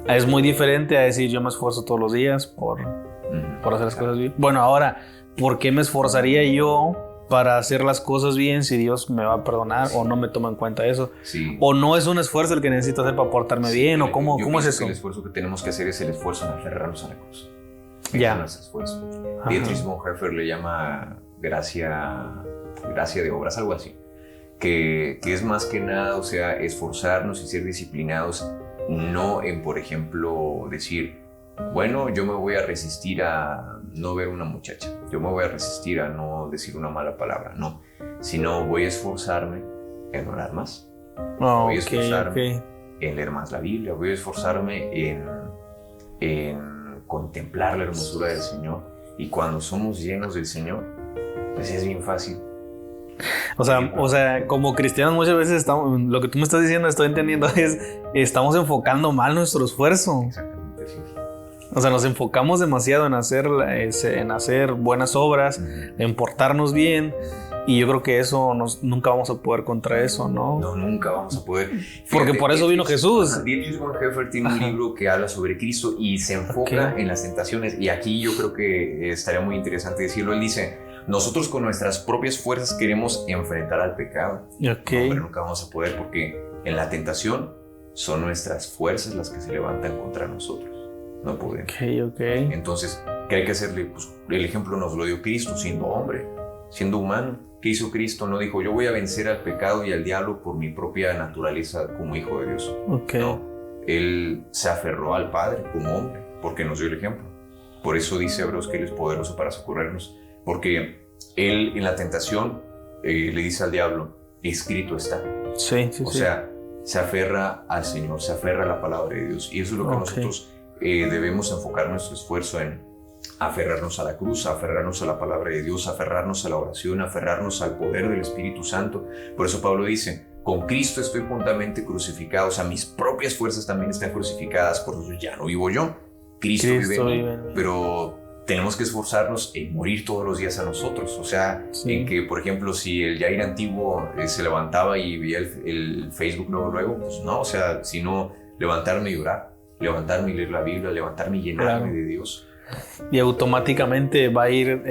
Es muy diferente a decir, yo me esfuerzo todos los días por hacer las cosas bien. Bueno, ahora, ¿por qué me esforzaría yo para hacer las cosas bien si Dios me va a perdonar o no me toma en cuenta eso? O no es un esfuerzo el que necesito hacer para portarme bien, o cómo es eso. El esfuerzo que tenemos que hacer es el esfuerzo en aferrarnos a la cruz. Ya. No es esfuerzo. Dietrich Bonhoeffer le llama gracia de obras, algo así. Que es más que nada, o sea, esforzarnos y ser disciplinados, no en, por ejemplo, decir, bueno, yo me voy a resistir a no ver una muchacha, yo me voy a resistir a no decir una mala palabra, no, sino voy a esforzarme en orar más, voy a esforzarme en leer más la Biblia, voy a esforzarme en contemplar la hermosura del Señor. Y cuando somos llenos del Señor, pues es bien fácil. O sea, como cristianos muchas veces estamos, lo que tú me estás diciendo, estoy entendiendo, estamos enfocando mal nuestro esfuerzo. Exactamente, sí. O sea, nos enfocamos demasiado en hacer buenas obras, en portarnos bien. Y yo creo que eso nunca vamos a poder contra eso, ¿no? No, nunca vamos a poder. Porque por eso vino Jesús. Dietrich Bonhoeffer tiene un libro que habla sobre Cristo y se enfoca en las tentaciones. Y aquí yo creo que estaría muy interesante decirlo. Él dice, nosotros con nuestras propias fuerzas queremos enfrentar al pecado. No, pero nunca vamos a poder porque en la tentación son nuestras fuerzas las que se levantan contra nosotros. No podemos. Entonces, ¿qué hay que hacerle? Pues el ejemplo nos lo dio Cristo, siendo hombre, siendo humano. ¿Qué hizo Cristo? No dijo, yo voy a vencer al pecado y al diablo por mi propia naturaleza como hijo de Dios. No, Él se aferró al Padre como hombre, porque nos dio el ejemplo. Por eso dice Hebreos que Él es poderoso para socorrernos, porque Él en la tentación le dice al diablo, escrito está. O sea, se aferra al Señor, se aferra a la palabra de Dios. Y eso es lo que nosotros debemos enfocar nuestro esfuerzo en. Aferrarnos a la cruz, aferrarnos a la palabra de Dios, aferrarnos a la oración, aferrarnos al poder del Espíritu Santo. Por eso Pablo dice, con Cristo estoy juntamente crucificado, o sea, mis propias fuerzas también están crucificadas, por eso ya no vivo yo, Cristo vive en mí. Pero tenemos que esforzarnos en morir todos los días a nosotros, o sea, en que, por ejemplo, si el Yair antiguo se levantaba y veía el Facebook luego, pues no, o sea, sino levantarme y orar, levantarme y leer la Biblia, levantarme y llenarme de Dios. Y automáticamente va a ir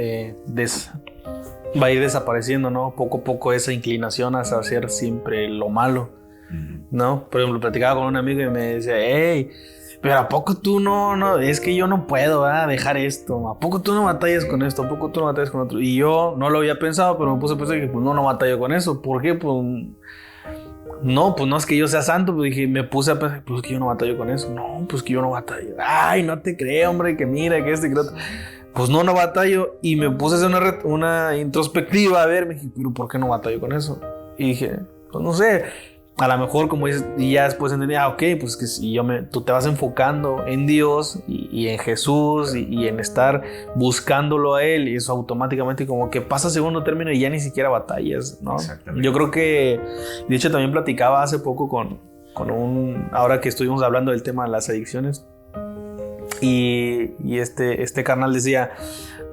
desapareciendo, ¿no? Poco a poco esa inclinación hacia hacer siempre lo malo, ¿no? Por ejemplo, platicaba con un amigo y me decía, hey, pero ¿a poco tú no? Es que yo no puedo dejar esto. ¿A poco tú no batallas con esto? ¿A poco tú no batallas con otro? Y yo no lo había pensado, pero me puse a pensar que pues no batallo con eso. ¿Por qué? Pues no es que yo sea santo, pues dije, me puse a pensar, pues que yo no batallo con eso. No, pues que yo no batallo. Ay, no te creo, hombre, que mira, que que otro. Pues no batallo. Y me puse a hacer una introspectiva, a ver, me dije, pero ¿por qué no batallo con eso? Y dije, pues no sé, a lo mejor como dices, y ya después entendí, pues que si tú te vas enfocando en Dios y en Jesús y en estar buscándolo a Él, y eso automáticamente como que pasa a segundo término y ya ni siquiera batallas, ¿no? Yo creo que, de hecho también platicaba hace poco con ahora que estuvimos hablando del tema de las adicciones, y este carnal decía,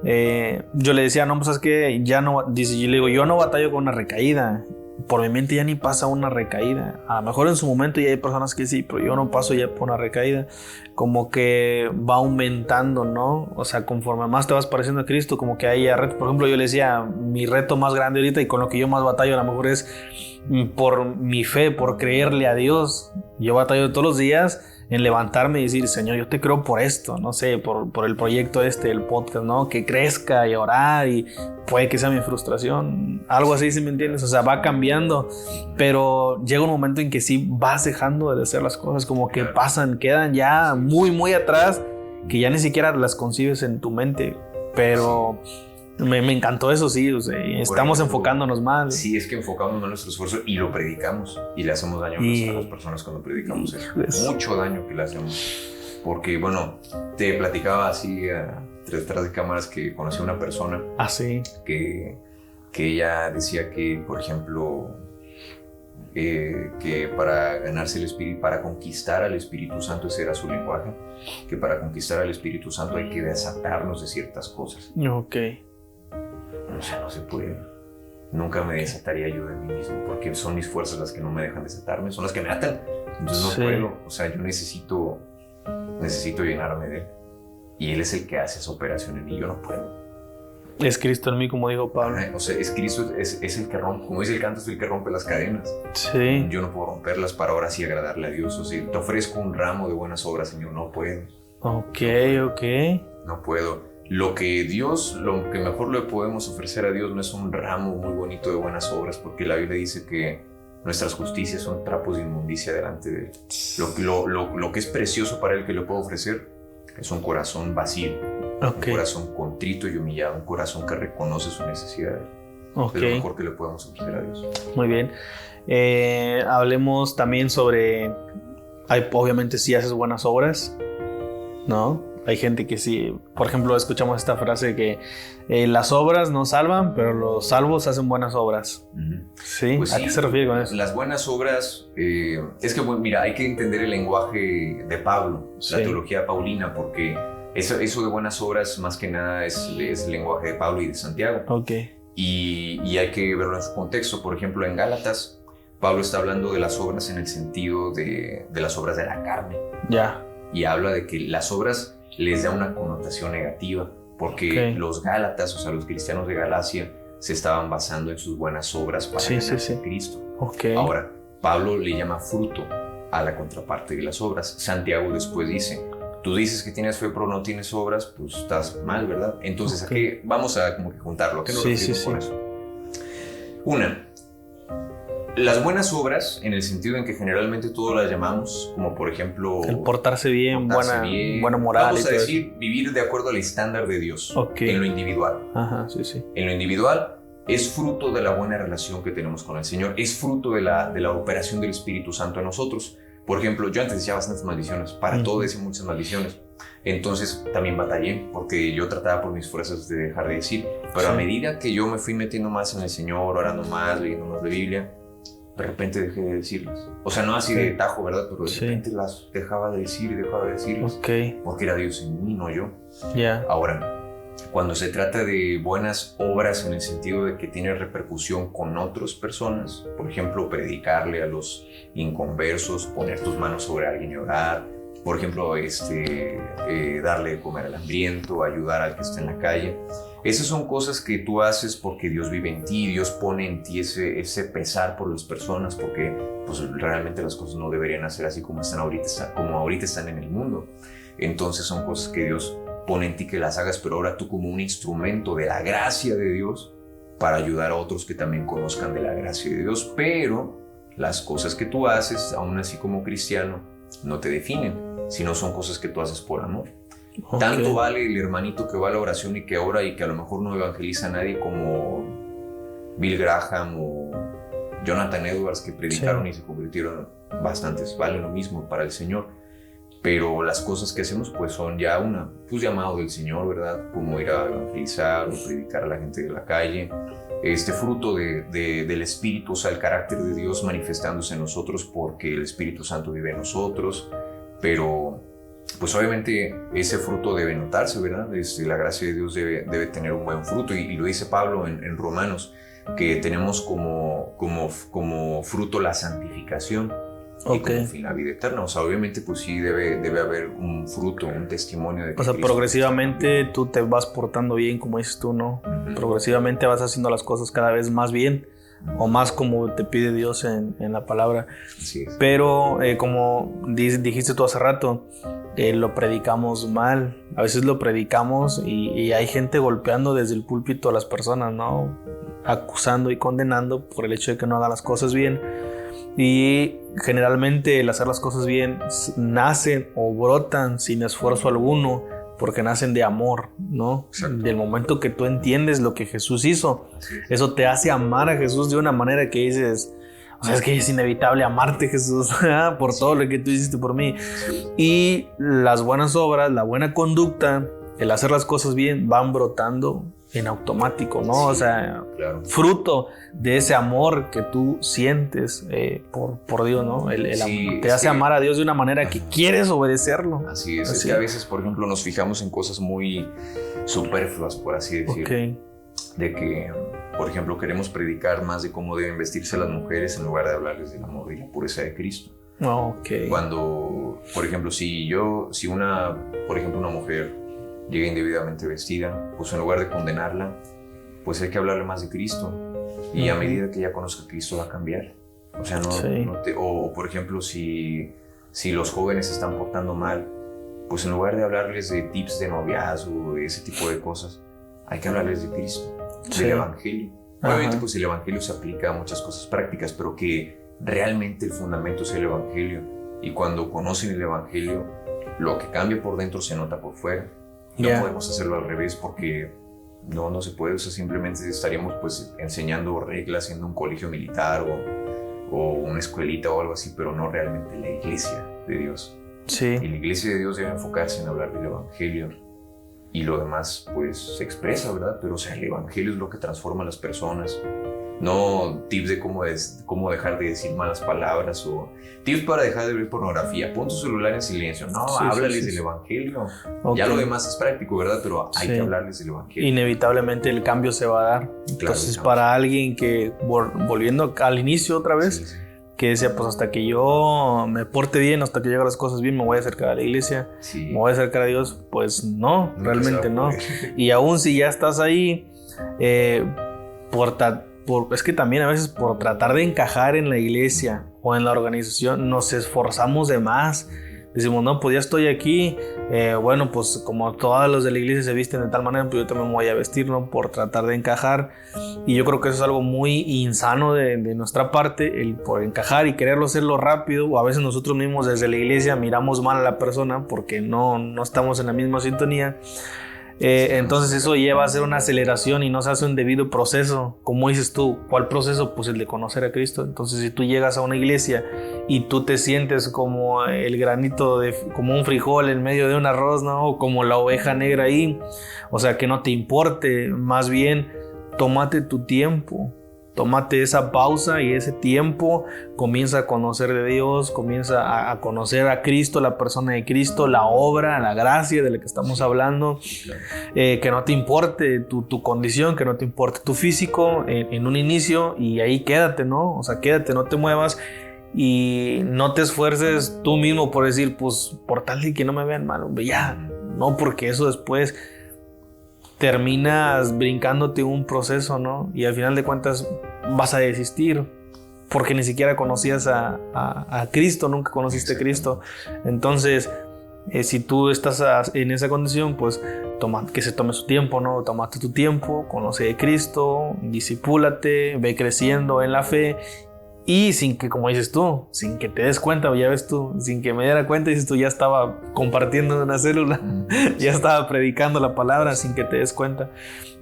yo le decía, no, pues es que ya no, dice, yo le digo, yo no batallo con una recaída. Por mi mente ya ni pasa una recaída. A lo mejor en su momento ya hay personas que sí, pero yo no paso ya por una recaída. Como que va aumentando, ¿no? O sea, conforme más te vas pareciendo a Cristo, como que hay retos. Por ejemplo, yo le decía, mi reto más grande ahorita y con lo que yo más batallo a lo mejor es por mi fe, por creerle a Dios. Yo batallo todos los días en levantarme y decir, Señor, yo te creo por esto, no sé, por el proyecto el podcast, ¿no? Que crezca y orar, y puede que sea mi frustración, algo así, ¿sí me entiendes? O sea, va cambiando, pero llega un momento en que sí vas dejando de hacer las cosas, como que quedan ya muy, muy atrás, que ya ni siquiera las concibes en tu mente, pero me encantó eso, sí, o sea, estamos enfocándonos más. Sí, es que enfocamos en nuestro esfuerzo y lo predicamos y le hacemos daño a las personas cuando predicamos eso. Mucho daño que le hacemos. Porque, bueno, te platicaba así detrás de cámaras que conocí a una persona. Que ella decía que, por ejemplo, que para ganarse el Espíritu, para conquistar al Espíritu Santo, ese era su lenguaje, que para conquistar al Espíritu Santo hay que desatarnos de ciertas cosas. O sea, no se puede. Nunca me desataría yo de mí mismo, porque son mis fuerzas las que no me dejan desatarme, son las que me atan. Entonces no puedo. O sea, yo necesito llenarme de Él. Y Él es el que hace esa operación en mí, yo no puedo. Es Cristo en mí, como dijo Pablo. O sea, es Cristo, es el que rompe, como dice el canto, es el que rompe las cadenas. Sí. Yo no puedo romperlas para ahora sí agradarle a Dios. O sea, te ofrezco un ramo de buenas obras, Señor, no puedo. No puedo. Lo que mejor le podemos ofrecer a Dios no es un ramo muy bonito de buenas obras, porque la Biblia dice que nuestras justicias son trapos de inmundicia delante de Él. Lo que es precioso para Él que le puedo ofrecer es un corazón vacío, un corazón contrito y humillado, un corazón que reconoce su necesidad. Es lo mejor que le podemos ofrecer a Dios. Muy bien. Hablemos también sobre obviamente sí haces buenas obras, ¿no? Hay gente que sí, por ejemplo, escuchamos esta frase que las obras no salvan, pero los salvos hacen buenas obras. ¿Sí? Pues ¿A qué se refiere con eso? Las buenas obras, es que, mira, hay que entender el lenguaje de Pablo, la teología paulina, porque eso de buenas obras más que nada es el lenguaje de Pablo y de Santiago. Okay. Y hay que verlo en su contexto. Por ejemplo, en Gálatas, Pablo está hablando de las obras en el sentido de las obras de la carne. Ya. Y habla de que las obras les da una connotación negativa, porque los Gálatas, o sea, los cristianos de Galacia, se estaban basando en sus buenas obras para ganar a Cristo. Ahora, Pablo le llama fruto a la contraparte de las obras. Santiago después dice, tú dices que tienes fe pero no tienes obras, pues estás mal, ¿verdad? Entonces, aquí vamos a como que juntarlo. ¿A qué nos referimos con eso? Una, las buenas obras, en el sentido en que generalmente todos las llamamos, como por ejemplo... El portarse bien, buena moral. Vamos a decir, vivir de acuerdo al estándar de Dios, en lo individual. Ajá, sí. En lo individual es fruto de la buena relación que tenemos con el Señor, es fruto de la operación del Espíritu Santo en nosotros. Por ejemplo, yo antes decía bastantes maldiciones, para todo decía muchas maldiciones. Entonces también batallé, porque yo trataba por mis fuerzas de dejar de decir. Pero a medida que yo me fui metiendo más en el Señor, orando más, leyendo más de Biblia, de repente dejé de decirlas. O sea, no así de tajo, ¿verdad? Pero de repente las dejaba de decir y dejaba de decirlas. Porque era Dios en mí, no yo. Ahora, cuando se trata de buenas obras en el sentido de que tiene repercusión con otras personas, por ejemplo, predicarle a los inconversos, poner tus manos sobre alguien y orar, por ejemplo, darle de comer al hambriento, ayudar al que está en la calle. Esas son cosas que tú haces porque Dios vive en ti, Dios pone en ti ese pesar por las personas, porque pues, realmente las cosas no deberían ser así como ahorita están en el mundo. Entonces son cosas que Dios pone en ti que las hagas, pero ahora tú como un instrumento de la gracia de Dios para ayudar a otros que también conozcan de la gracia de Dios. Pero las cosas que tú haces, aún así como cristiano, no te definen, sino son cosas que tú haces por amor. Tanto vale el hermanito que va a la oración y que ora y que a lo mejor no evangeliza a nadie, como Bill Graham o Jonathan Edwards, que predicaron y se convirtieron bastantes. Vale lo mismo para el Señor. Pero las cosas que hacemos pues son ya llamado del Señor, ¿verdad? Como ir a evangelizar o predicar a la gente de la calle. Fruto del Espíritu, o sea, el carácter de Dios manifestándose en nosotros porque el Espíritu Santo vive en nosotros. Pero pues obviamente ese fruto debe notarse, ¿verdad? La gracia de Dios debe tener un buen fruto, y lo dice Pablo en Romanos, que tenemos como fruto la santificación y como fin la vida eterna. O sea, obviamente pues sí debe haber un fruto, un testimonio de que, o sea, progresivamente tú te vas portando bien, como dices tú, ¿no? Progresivamente vas haciendo las cosas cada vez más bien, o más como te pide Dios en la palabra. Así es. Pero como dijiste tú hace rato, lo predicamos mal. A veces lo predicamos y hay gente golpeando desde el púlpito a las personas, ¿no? Acusando y condenando por el hecho de que no hagan las cosas bien. Y generalmente el hacer las cosas bien nacen o brotan sin esfuerzo alguno, porque nacen de amor, ¿no? Exacto. Del momento que tú entiendes lo que Jesús hizo, eso te hace amar a Jesús de una manera que dices, o sea, es que es inevitable amarte, Jesús, por todo lo que tú hiciste por mí. Y las buenas obras, la buena conducta, el hacer las cosas bien, van brotando en automático, ¿no? Sí, o sea, fruto de ese amor que tú sientes por Dios, ¿no? Te hace amar a Dios de una manera que quieres obedecerlo. Así es. Es que a veces, por ejemplo, nos fijamos en cosas muy superfluas, por así decirlo. De que, por ejemplo, queremos predicar más de cómo deben vestirse las mujeres en lugar de hablarles del amor y la pureza de Cristo. Cuando, por ejemplo, si una mujer llega indebidamente vestida, pues en lugar de condenarla, pues hay que hablarle más de Cristo, y a medida que ella conozca a Cristo va a cambiar. O sea, o por ejemplo, si los jóvenes se están portando mal, pues en lugar de hablarles de tips de noviazgo, de ese tipo de cosas, hay que hablarles de Cristo, del Evangelio. Obviamente pues el Evangelio se aplica a muchas cosas prácticas, pero que realmente el fundamento es el Evangelio, y cuando conocen el Evangelio, lo que cambia por dentro se nota por fuera. No podemos hacerlo al revés, porque no se puede. O sea, simplemente estaríamos pues enseñando reglas en un colegio militar o una escuelita o algo así, pero no realmente la iglesia. de Dios. Sí. Y la iglesia de Dios debe enfocarse en hablar del evangelio. Y lo demás, pues, se expresa, ¿verdad? Pero, o sea, el evangelio es lo que transforma a las personas. No tips de cómo dejar de decir malas palabras o tips para dejar de ver pornografía. Pon tu celular en silencio. No, háblales del evangelio. Okay. Ya lo demás es práctico, ¿verdad? Pero hay que hablarles del evangelio. Inevitablemente el cambio se va a dar. Entonces, para alguien que, volviendo al inicio otra vez, que decía, pues hasta que yo me porte bien, hasta que llegue las cosas bien, me voy a acercar a la iglesia, me voy a acercar a Dios, pues no, realmente no. Y aún si ya estás ahí, es que también a veces por tratar de encajar en la iglesia o en la organización nos esforzamos de más. Decimos, no, pues ya estoy aquí, bueno, pues como todos los de la iglesia se visten de tal manera, pues yo también me voy a vestir, ¿no? Por tratar de encajar. Y yo creo que eso es algo muy insano de nuestra parte, el por encajar y quererlo hacerlo rápido. O a veces nosotros mismos desde la iglesia miramos mal a la persona porque no estamos en la misma sintonía. Entonces eso lleva a hacer una aceleración y no se hace un debido proceso. Como dices tú, ¿cuál proceso? Pues el de conocer a Cristo. Entonces si tú llegas a una iglesia y tú te sientes como el granito como un frijol en medio de un arroz, ¿no? O como la oveja negra ahí, o sea, que no te importe, más bien tómate tu tiempo. Tómate esa pausa y ese tiempo, comienza a conocer de Dios, comienza a conocer a Cristo, la persona de Cristo, la obra, la gracia de la que estamos hablando. Que no te importe tu condición, que no te importe tu físico en un inicio, y ahí quédate, ¿no? O sea, quédate, no te muevas y no te esfuerces tú mismo por decir, pues por tal de que no me vean mal, hombre, ya. No, porque eso después terminas brincándote un proceso, ¿no? Y al final de cuentas vas a desistir porque ni siquiera conocías a Cristo, nunca conociste a Cristo. Entonces, si tú estás en esa condición, pues que se tome su tiempo, ¿no? Tómate tu tiempo, conoce a Cristo, discipúlate, ve creciendo en la fe. Y sin que, como dices tú, sin que te des cuenta, ya ves tú, sin que me diera cuenta, dices tú, ya estaba compartiendo en una célula, ya estaba predicando la palabra sin que te des cuenta.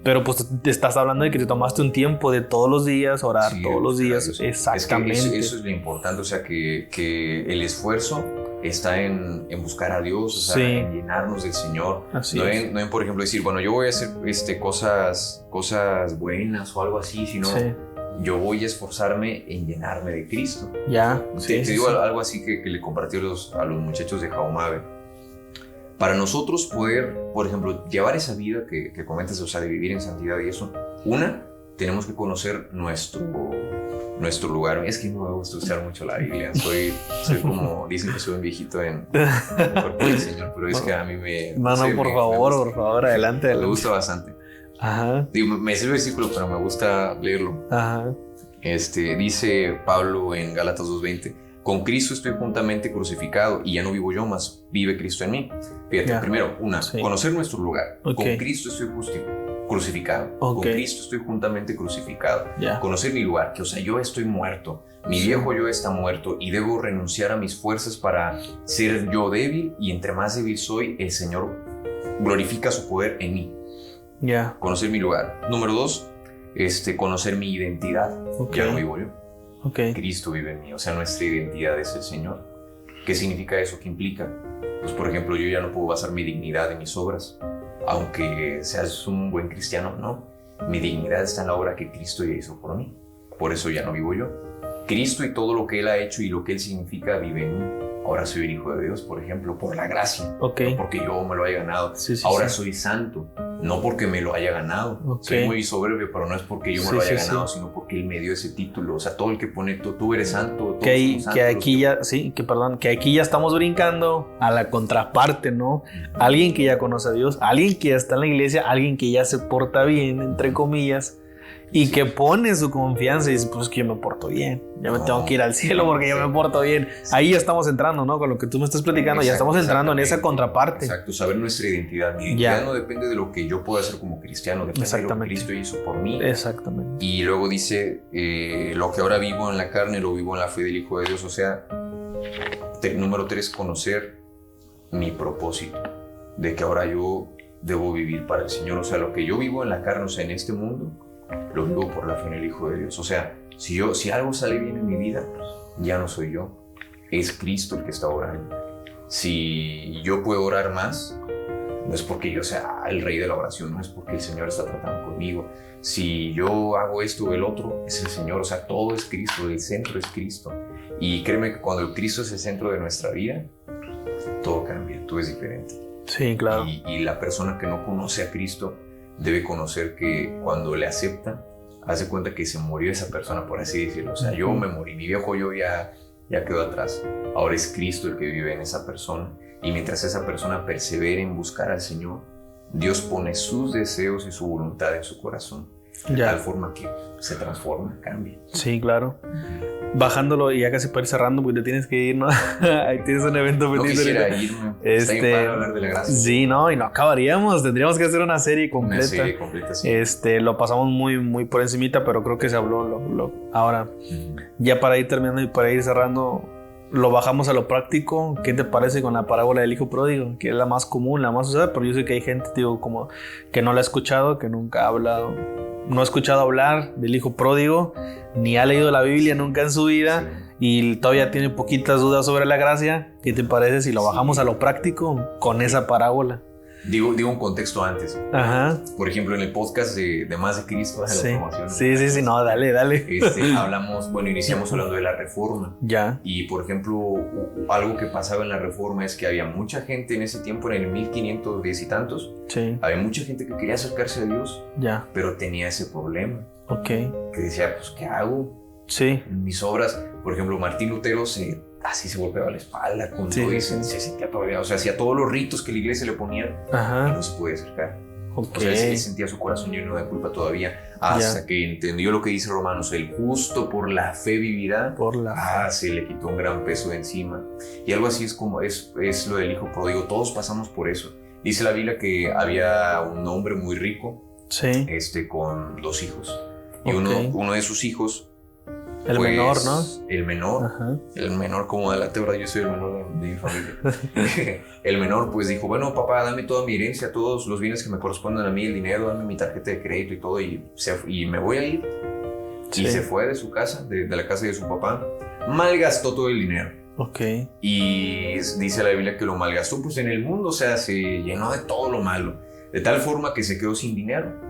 Pero pues te estás hablando de que te tomaste un tiempo de todos los días, orar todos los días. Exactamente. Es que eso es lo importante, o sea, que el esfuerzo está en buscar a Dios, o sea, en llenarnos del Señor. No en, por ejemplo, decir, bueno, yo voy a hacer cosas buenas o algo así, sino yo voy a esforzarme en llenarme de Cristo. Te digo algo así que le compartí a los muchachos de Jaumabe. Para nosotros poder, por ejemplo, llevar esa vida que comentas, o sea, de vivir en santidad y eso, tenemos que conocer nuestro lugar. Es que no me gusta usar mucho la Biblia. Soy como, dicen que soy un viejito en el cuerpo del Señor, pero es que a mí me... por favor, adelante. Me gusta bastante. Ajá. Digo, me sé el versículo, pero me gusta leerlo. Ajá. Dice Pablo en Gálatas 2:20: con Cristo estoy juntamente crucificado y ya no vivo yo, mas vive Cristo en mí. Fíjate, primero, conocer nuestro lugar. Con Cristo estoy crucificado. Con Cristo estoy juntamente crucificado. Conocer mi lugar, que o sea, yo estoy muerto. Mi viejo yo está muerto y debo renunciar a mis fuerzas para ser yo débil, y entre más débil soy, el Señor glorifica su poder en mí. Conocer mi lugar. Número 2, conocer mi identidad. Ya no vivo yo. Cristo vive en mí, o sea, nuestra identidad es el Señor. ¿Qué significa eso? ¿Qué implica? Pues, por ejemplo, yo ya no puedo basar mi dignidad en mis obras, aunque seas un buen cristiano, no. Mi dignidad está en la obra que Cristo ya hizo por mí. Por eso ya no vivo yo. Cristo y todo lo que Él ha hecho y lo que Él significa vive en mí. Ahora soy el hijo de Dios, por ejemplo, por la gracia, no porque yo me lo haya ganado. Ahora soy santo, no porque me lo haya ganado. Soy muy soberbio, pero no es porque yo me lo haya ganado, sino porque Él me dio ese título. O sea, todo el que pone tú eres santo. Que aquí ya estamos brincando a la contraparte, ¿no? Alguien que ya conoce a Dios, alguien que ya está en la iglesia, alguien que ya se porta bien, entre comillas, y que pone su confianza y dice, pues que yo me porto bien, ya me tengo que ir al cielo porque yo me porto bien. Ahí ya estamos entrando, ¿no? Con lo que tú me estás platicando, ya estamos entrando en esa contraparte. Exacto, saber nuestra identidad. Mi identidad no depende de lo que yo pueda hacer como cristiano, depende de lo que Cristo hizo por mí. Exactamente. Y luego dice, lo que ahora vivo en la carne, lo vivo en la fe del Hijo de Dios. O sea, número 3, conocer mi propósito, de que ahora yo debo vivir para el Señor. O sea, lo que yo vivo en la carne, o sea, en este mundo, lo vivo por la fe en el Hijo de Dios. O sea, si algo sale bien en mi vida, ya no soy yo. es Cristo el que está orando. Si yo puedo orar más, no es porque yo sea el rey de la oración, no es porque el Señor está tratando conmigo. Si yo hago esto o el otro, es el Señor. O sea, todo es Cristo, el centro es Cristo. Y créeme que cuando Cristo es el centro de nuestra vida, todo cambia, todo es diferente. Sí, claro. Y la persona que no conoce a Cristo debe conocer que cuando le acepta, hace cuenta que se murió esa persona, por así decirlo. O sea, yo me morí, mi viejo yo ya quedó atrás. Ahora es Cristo el que vive en esa persona. Y mientras esa persona persevere en buscar al Señor, Dios pone sus deseos y su voluntad en su corazón. De tal forma que se transforma, cambia. Sí, claro. Bajándolo y ya casi para ir cerrando, porque te tienes que ir, ¿no? Ahí tienes un evento pendiente. No quisiera irme. Está bien para hablar de la gracia. Sí, no, y no acabaríamos. Tendríamos que hacer una serie completa. Una serie completa, sí. Lo pasamos muy, muy por encimita, pero creo que se habló. Ahora, ya para ir terminando y para ir cerrando, lo bajamos a lo práctico. ¿Qué te parece con la parábola del hijo pródigo? Que es la más común, la más usada, pero yo sé que hay gente, digo, como que no la ha escuchado, que nunca ha hablado, no ha escuchado hablar del hijo pródigo, ni ha leído la Biblia nunca en su vida, y todavía tiene poquitas dudas sobre la gracia. ¿Qué te parece si lo bajamos a lo práctico con esa parábola? Digo un contexto antes. Ajá. Por ejemplo, en el podcast de Más de Cristo, sí. Sí, no, dale. Iniciamos hablando de la Reforma. Ya. Y, por ejemplo, algo que pasaba en la Reforma es que había mucha gente en ese tiempo, en el 1510 y tantos, había mucha gente que quería acercarse a Dios, pero tenía ese problema. Que decía, pues, ¿qué hago? Sí. En mis obras, por ejemplo, Martín Lutero así se golpeaba la espalda con todo y se sentía todavía, o sea, hacía todos los ritos que la iglesia le ponía y no se podía acercar. O sea, él sentía su corazón lleno de culpa todavía, hasta que entendió lo que dice Romanos: el justo por la fe vivirá. Se le quitó un gran peso de encima. Y algo así es como es lo del hijo pródigo. Todos pasamos por eso. Dice la Biblia que había un hombre muy rico, con 2 hijos. Y uno de sus hijos, el menor, ¿no? El menor. Ajá. El menor, como adelante, ¿verdad? Yo soy el menor de mi familia. El menor, pues, dijo: bueno, papá, dame toda mi herencia, todos los bienes que me corresponden a mí, el dinero, dame mi tarjeta de crédito y todo, y me voy a ir. Y se fue de su casa, de la casa de su papá. Malgastó todo el dinero. Y dice la Biblia que lo malgastó, pues, en el mundo. O sea, se llenó de todo lo malo, de tal forma que se quedó sin dinero.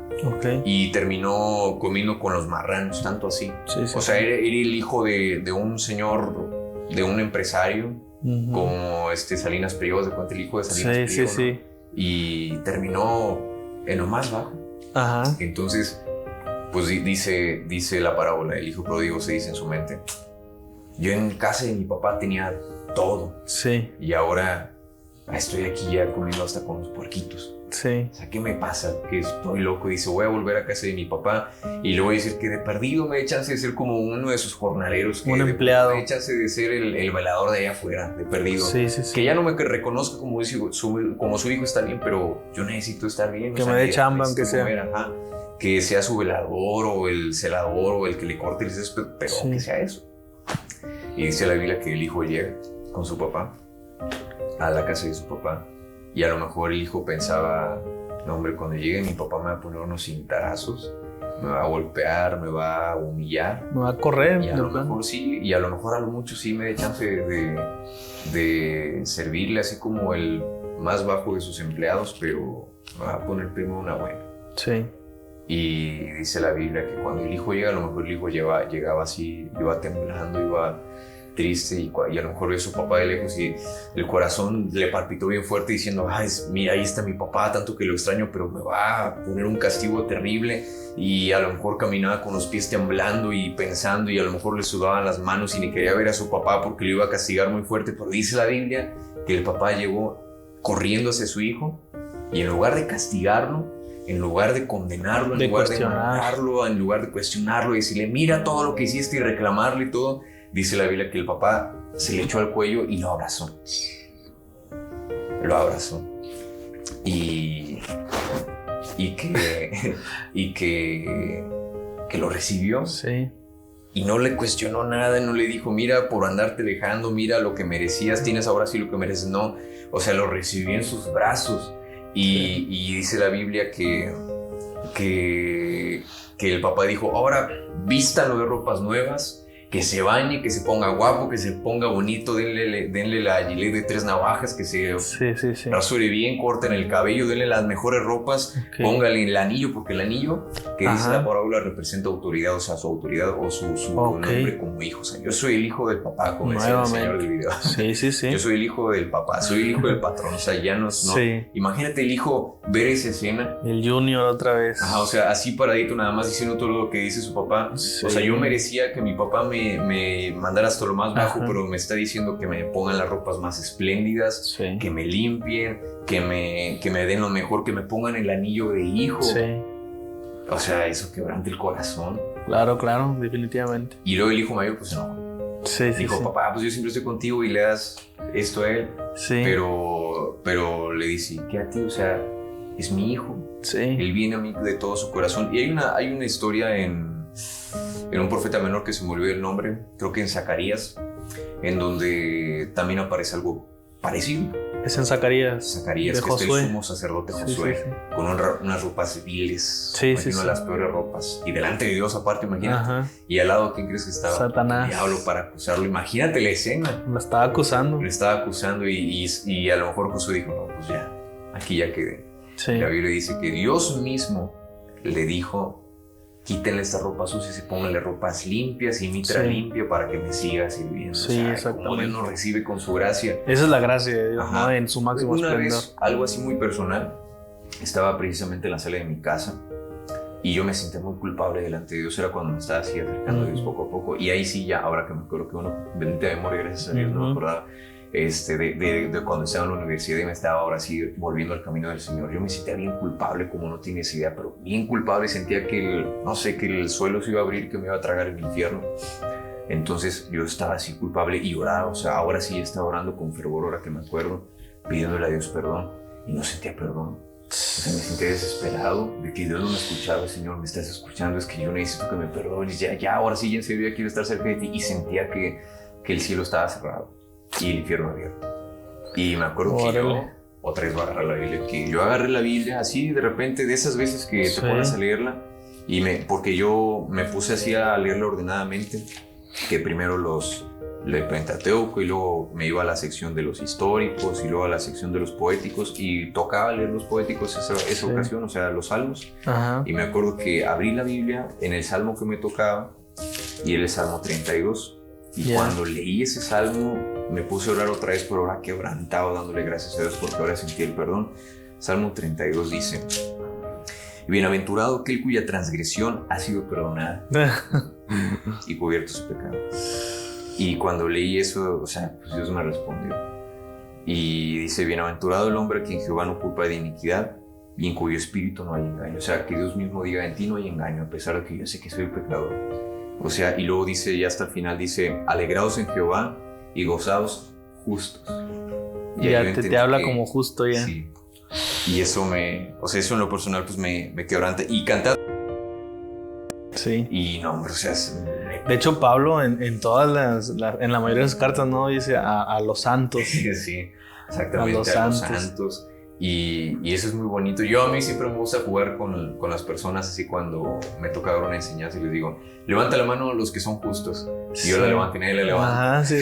Y terminó comiendo con los marranos, tanto así. O sea, era el hijo de un señor, de un empresario, como Salinas Pliego, de cuenta, el hijo de Salinas Pliego, ¿no? Y terminó en lo más bajo. Entonces, pues dice la parábola, el hijo pródigo se dice en su mente: yo en casa de mi papá tenía todo. Y ahora estoy aquí ya comiendo hasta con los puerquitos. O sea, ¿qué me pasa? Que estoy loco. Dice: voy a volver a casa de mi papá y le voy a decir que de perdido me dé chance de ser como uno de sus jornaleros, que un empleado, me dé chance de ser el velador de allá afuera, de perdido. Que ya no me reconozca como su hijo, está bien, pero yo necesito estar bien. Que me dé chamba, aunque sea. Que sea su velador o el celador o el que le corte el césped, pero que sea eso. Y dice la Biblia que el hijo llega con su papá a la casa de su papá. Y a lo mejor el hijo pensaba: no, hombre, cuando llegue mi papá me va a poner unos cintarazos, me va a golpear, me va a humillar, me va a correr. Y a lo mejor y a lo mejor a lo mucho sí me dé chance de servirle así como el más bajo de sus empleados, pero me va a poner primero una buena. Y dice la Biblia que cuando el hijo llega, a lo mejor el hijo llegaba así, iba temblando, iba triste, y a lo mejor ve a su papá de lejos y el corazón le palpitó bien fuerte diciendo: mira, ahí está mi papá, tanto que lo extraño, pero me va a poner un castigo terrible. Y a lo mejor caminaba con los pies temblando y pensando, y a lo mejor le sudaban las manos y ni quería ver a su papá porque lo iba a castigar muy fuerte. Pero dice la Biblia que el papá llegó corriendo hacia su hijo, y en lugar de castigarlo, en lugar de condenarlo, en lugar de mandarlo, en lugar de cuestionarlo y decirle: mira todo lo que hiciste, y reclamarle y todo, dice la Biblia que el papá se le echó al cuello y lo abrazó. Y que lo recibió. Y no le cuestionó nada, no le dijo: mira, por andarte dejando, mira lo que merecías, tienes ahora sí lo que mereces. No, o sea, lo recibió en sus brazos. Y dice la Biblia que el papá dijo: ahora vístalo de ropas nuevas que se bañe, que se ponga guapo, que se ponga bonito, denle la gilet de 3 navajas, que se rasure bien, corten el cabello, denle las mejores ropas, póngale el anillo, porque el anillo que dice la parábola representa autoridad, o sea, su autoridad o su nombre como hijo. O sea, yo soy el hijo del papá, como decía el señor del video. Yo soy el hijo del papá, soy el hijo del patrón, o sea, ya no. Imagínate el hijo ver esa escena. El Junior otra vez. O sea, así paradito, nada más diciendo todo lo que dice su papá. O sea, yo merecía que mi papá me mandara hasta lo más bajo, pero me está diciendo que me pongan las ropas más espléndidas, que me limpien, que me den lo mejor, que me pongan el anillo de hijo. O sea, eso quebranta el corazón. Claro, definitivamente. Y luego el hijo mayor, pues no. Dijo, papá, pues yo siempre estoy contigo y le das esto a él. Pero le dice, ¿qué a ti? O sea, es mi hijo. Él viene a mí de todo su corazón. Y hay una historia en un profeta menor que se me olvidó el nombre, creo que en Zacarías, en donde también aparece algo parecido. Es en Zacarías, que es el sumo sacerdote Josué, con unas ropas viles, imagino las peores ropas, y delante de Dios aparte, imagínate. Y al lado, ¿quién crees que estaba? Satanás. El diablo para acusarlo. Imagínate la escena. Lo estaba acusando. Y a lo mejor Josué dijo, no, pues ya, aquí ya quedé. La Biblia dice que Dios mismo le dijo, quítenle estas ropas sucias y pónganle ropas limpias y mitra limpia para que me siga sirviendo. Exactamente. Como Dios nos recibe con su gracia. Esa es la gracia de Dios, ¿no? En su máximo esplendor. Una vez, algo así muy personal, estaba precisamente en la sala de mi casa y yo me sentía muy culpable delante de Dios. Era cuando me estaba así acercando a Dios poco a poco. Y ahí sí, ya, ahora que me acuerdo que uno, bendita memoria, gracias a Dios, no me acordaba. De cuando estaba en la universidad y me estaba ahora sí volviendo al camino del Señor. Yo me sentía bien culpable, como no tienes idea, pero bien culpable. Sentía que el suelo se iba a abrir, que me iba a tragar el infierno. Entonces yo estaba así culpable y oraba. O sea, ahora sí estaba orando con fervor, ahora que me acuerdo, pidiéndole a Dios perdón, y no sentía perdón. O sea, me sentía desesperado de que Dios no me escuchaba. Señor, me estás escuchando, es que yo necesito que me perdones. Ya, ahora sí, ya en serio, ya quiero estar cerca de ti. Y sentía que el cielo estaba cerrado y el infierno abierto. Y me acuerdo que yo otra vez voy a agarrar la Biblia, que yo agarré la Biblia así de repente, de esas veces que te pones a leerla, porque yo me puse así a leerla ordenadamente, que primero el Pentateuco y luego me iba a la sección de los históricos y luego a la sección de los poéticos y tocaba leer los poéticos esa ocasión, o sea, los salmos. Y me acuerdo que abrí la Biblia en el salmo que me tocaba y era el Salmo 32. Y cuando leí ese salmo me puse a orar otra vez, pero ahora quebrantado, dándole gracias a Dios porque ahora sentí el perdón. Salmo 32 dice: bienaventurado aquel cuya transgresión ha sido perdonada y cubierto su pecado. Y cuando leí eso, o sea, pues Dios me respondió y dice: bienaventurado el hombre a quien Jehová no culpa de iniquidad y en cuyo espíritu no hay engaño. O sea, que Dios mismo diga: en ti no hay engaño, a pesar de que yo sé que soy pecador. O sea, y luego dice, ya hasta el final dice: alegraos en Jehová y gozaos justos. Y ya te habla como justo ya. Sí. Y eso eso en lo personal pues me quebranta. Y cantar. Sí. Y no, hombre, o sea... De hecho, Pablo en todas en la mayoría de sus cartas, ¿no? Dice a los santos. Sí, exactamente, a los santos. Y eso es muy bonito. Yo a mí siempre me gusta jugar con las personas así cuando me toca dar una enseñanza y les digo: levanta la mano los que son justos. Y yo la levanto y nadie la levanta. Ajá, sí.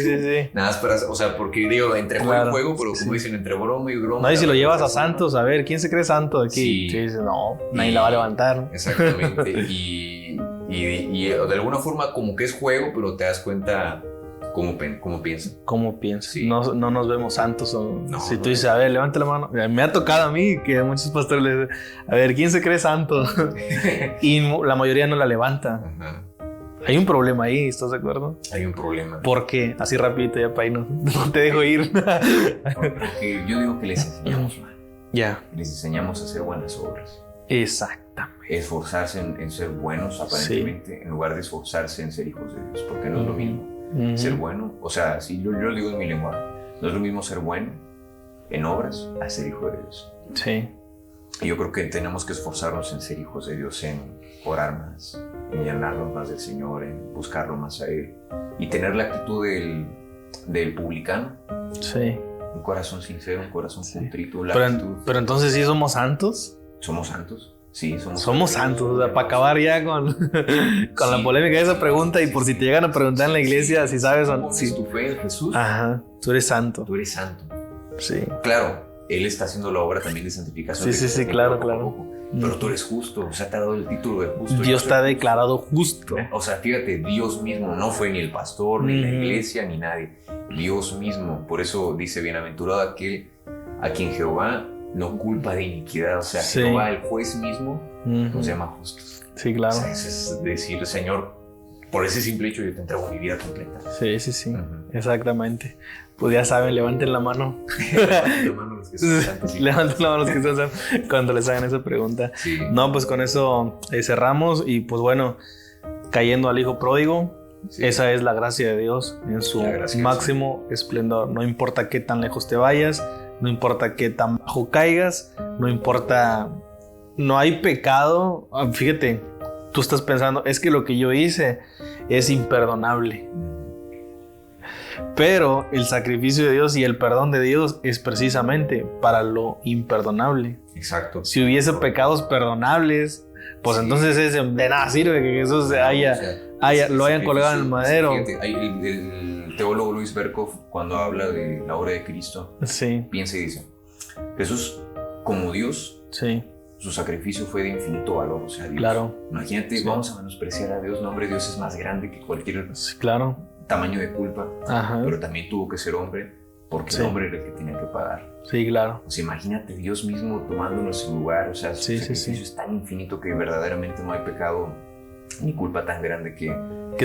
Nada más para, o sea, porque digo, entre juego y juego, pero como dicen, entre broma y broma. No, y si lo llevas a santos, a ver, ¿quién se cree santo aquí? Sí, dice, no, nadie la va a levantar. Exactamente. y de alguna forma como que es juego, pero te das cuenta cómo piensan. ¿Cómo piensan? Sí. No nos vemos santos. Si tú dices, a ver, levanta la mano. Me ha tocado a mí que muchos pastores les dicen: a ver, ¿quién se cree santo? Y la mayoría no la levanta. Ajá. Hay un problema ahí, ¿estás de acuerdo? Hay un problema. ¿Por qué? Así rapidito ya para ahí no te dejo ir. Porque yo digo que les enseñamos mal. Ya. Les enseñamos a hacer buenas obras. Exactamente. Esforzarse en ser buenos, aparentemente, en lugar de esforzarse en ser hijos de Dios, porque no es lo mismo. Ser bueno, o sea, si yo lo digo en mi lenguaje, no es lo mismo ser bueno en obras a ser hijo de Dios. Sí. Y yo creo que tenemos que esforzarnos en ser hijos de Dios, en orar más, en llenarnos más del Señor, en buscarlo más a Él y tener la actitud del publicano. Sí. Un corazón sincero, un corazón contrito. Pero entonces, ¿sí somos santos? Somos santos. Sí, somos santos. O sea, para acabar ya con la polémica de esa pregunta, y por si te llegan a preguntar en la iglesia si sabes o no. Si tu fe en Jesús, ajá, tú eres santo. Tú eres santo. Sí. Claro, Él está haciendo la obra también de santificación. Sí, claro. Pero tú eres justo, o sea, te ha dado el título de justo. Dios te ha declarado justo. O sea, fíjate, Dios mismo, no fue ni el pastor, ni la iglesia, ni nadie. Dios mismo. Por eso dice, bienaventurado aquel a quien Jehová no culpa de iniquidad. O sea, Jehová, el juez mismo, nos llama justos. Sí, claro. O sea, eso es decir, Señor, por ese simple hecho yo te entrego mi vida completa. Sí. Exactamente. Pues ya saben, levanten la mano. Levanten la mano los que son santos. Levanten la mano los que son santos cuando les hagan esa pregunta. Sí. No, pues con eso cerramos. Y pues bueno, cayendo al hijo pródigo, esa es la gracia de Dios en su máximo esplendor. No importa qué tan lejos te vayas, no importa qué tan bajo caigas, no importa, no hay pecado. Fíjate, tú estás pensando, es que lo que yo hice es imperdonable. Pero el sacrificio de Dios y el perdón de Dios es precisamente para lo imperdonable. Exacto. Si hubiese pecados perdonables, pues entonces de nada sirve que Jesús lo hayan colgado en el madero. Fíjate, el teólogo Luis Berkhoff, cuando habla de la obra de Cristo, piensa y dice, Jesús, como Dios, su sacrificio fue de infinito valor. O sea, Dios, claro. Imagínate, vamos a menospreciar a Dios. No, hombre, Dios es más grande que cualquier tamaño de culpa. Ajá. Pero también tuvo que ser hombre, porque el hombre era el que tenía que pagar. Sí, claro. O sea, imagínate Dios mismo tomando nuestro lugar. O sea, su sacrificio es tan infinito que verdaderamente no hay pecado ni culpa tan grande que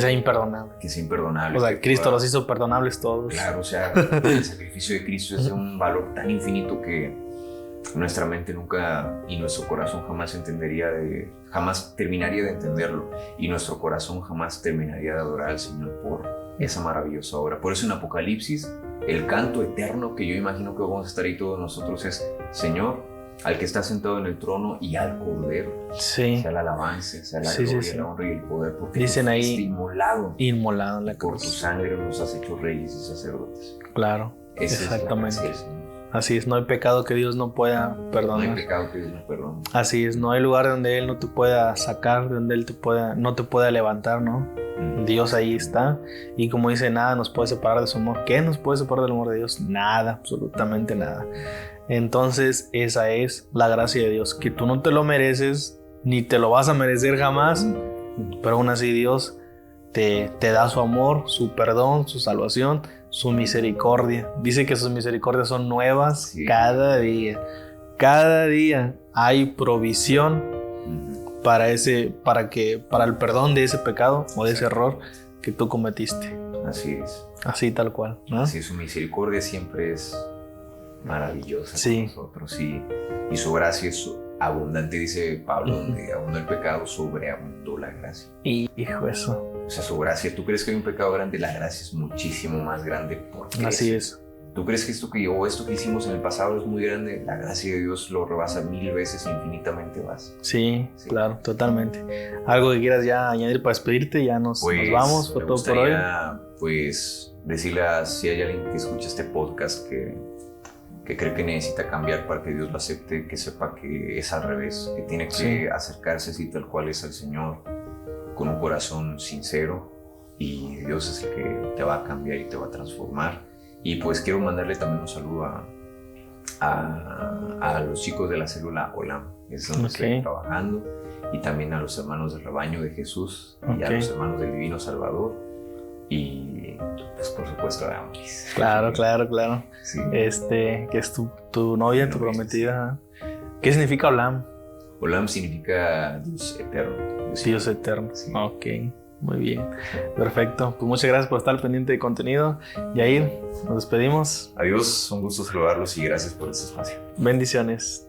sea imperdonable. Que sea imperdonable. O sea, Cristo los hizo perdonables todos. Claro, o sea, el sacrificio de Cristo es de un valor tan infinito que nuestra mente nunca y nuestro corazón jamás terminaría de entenderlo, y nuestro corazón jamás terminaría de adorar al Señor por esa maravillosa obra. Por eso en Apocalipsis el canto eterno que yo imagino que vamos a estar ahí todos nosotros es: Señor, al que está sentado en el trono y al Cordero, sea la alabanza, sea la gloria, la honra y el poder, porque dicen ahí inmolado en la cruz. Por tu sangre nos has hecho reyes y sacerdotes. Claro, exactamente. Así es, no hay pecado que Dios no pueda perdonar. No hay pecado que Dios no perdone. Así es, no hay lugar donde Él no te pueda sacar, donde Él no te pueda levantar, ¿no? Dios ahí está. Y como dice, nada nos puede separar de su amor. ¿Qué nos puede separar del amor de Dios? Nada, absolutamente nada. Entonces, esa es la gracia de Dios, que tú no te lo mereces, ni te lo vas a merecer jamás, pero aún así Dios te da su amor, su perdón, su salvación, su misericordia. Dice que sus misericordias son nuevas cada día. Cada día hay provisión para el perdón de ese pecado o de ese error que tú cometiste. Así es. Así tal cual, ¿no? Así es, su misericordia siempre es maravillosa con nosotros, y su gracia es abundante, dice Pablo, donde abundó el pecado, sobreabundó la gracia. Y hijo, eso. O sea, su gracia, ¿tú crees que hay un pecado grande? La gracia es muchísimo más grande. Porque así es. ¿Tú crees que esto que hicimos en el pasado es muy grande? La gracia de Dios lo rebasa 1000 veces, infinitamente más. Sí, claro, totalmente. ¿Algo que quieras ya añadir para despedirte? Ya nos vamos, fue todo por hoy. Pues decirle si hay alguien que escucha este podcast que cree que necesita cambiar para que Dios lo acepte, que sepa que es al revés, que tiene que acercarse así tal cual es al Señor, con un corazón sincero, y Dios es el que te va a cambiar y te va a transformar. Y pues quiero mandarle también un saludo a los chicos de la célula Olam, es donde estoy trabajando, y también a los hermanos del rebaño de Jesús, y a los hermanos del Divino Salvador, y pues por supuesto a Amaris. Claro. Sí. Que es tu novia, tu prometida. ¿Qué significa Olam? Olam significa Dios eterno. Dios eterno. Sí. Ok, muy bien. Perfecto. Pues muchas gracias por estar al pendiente de contenido. Yair, nos despedimos. Adiós, un gusto saludarlos y gracias por este espacio. Bendiciones.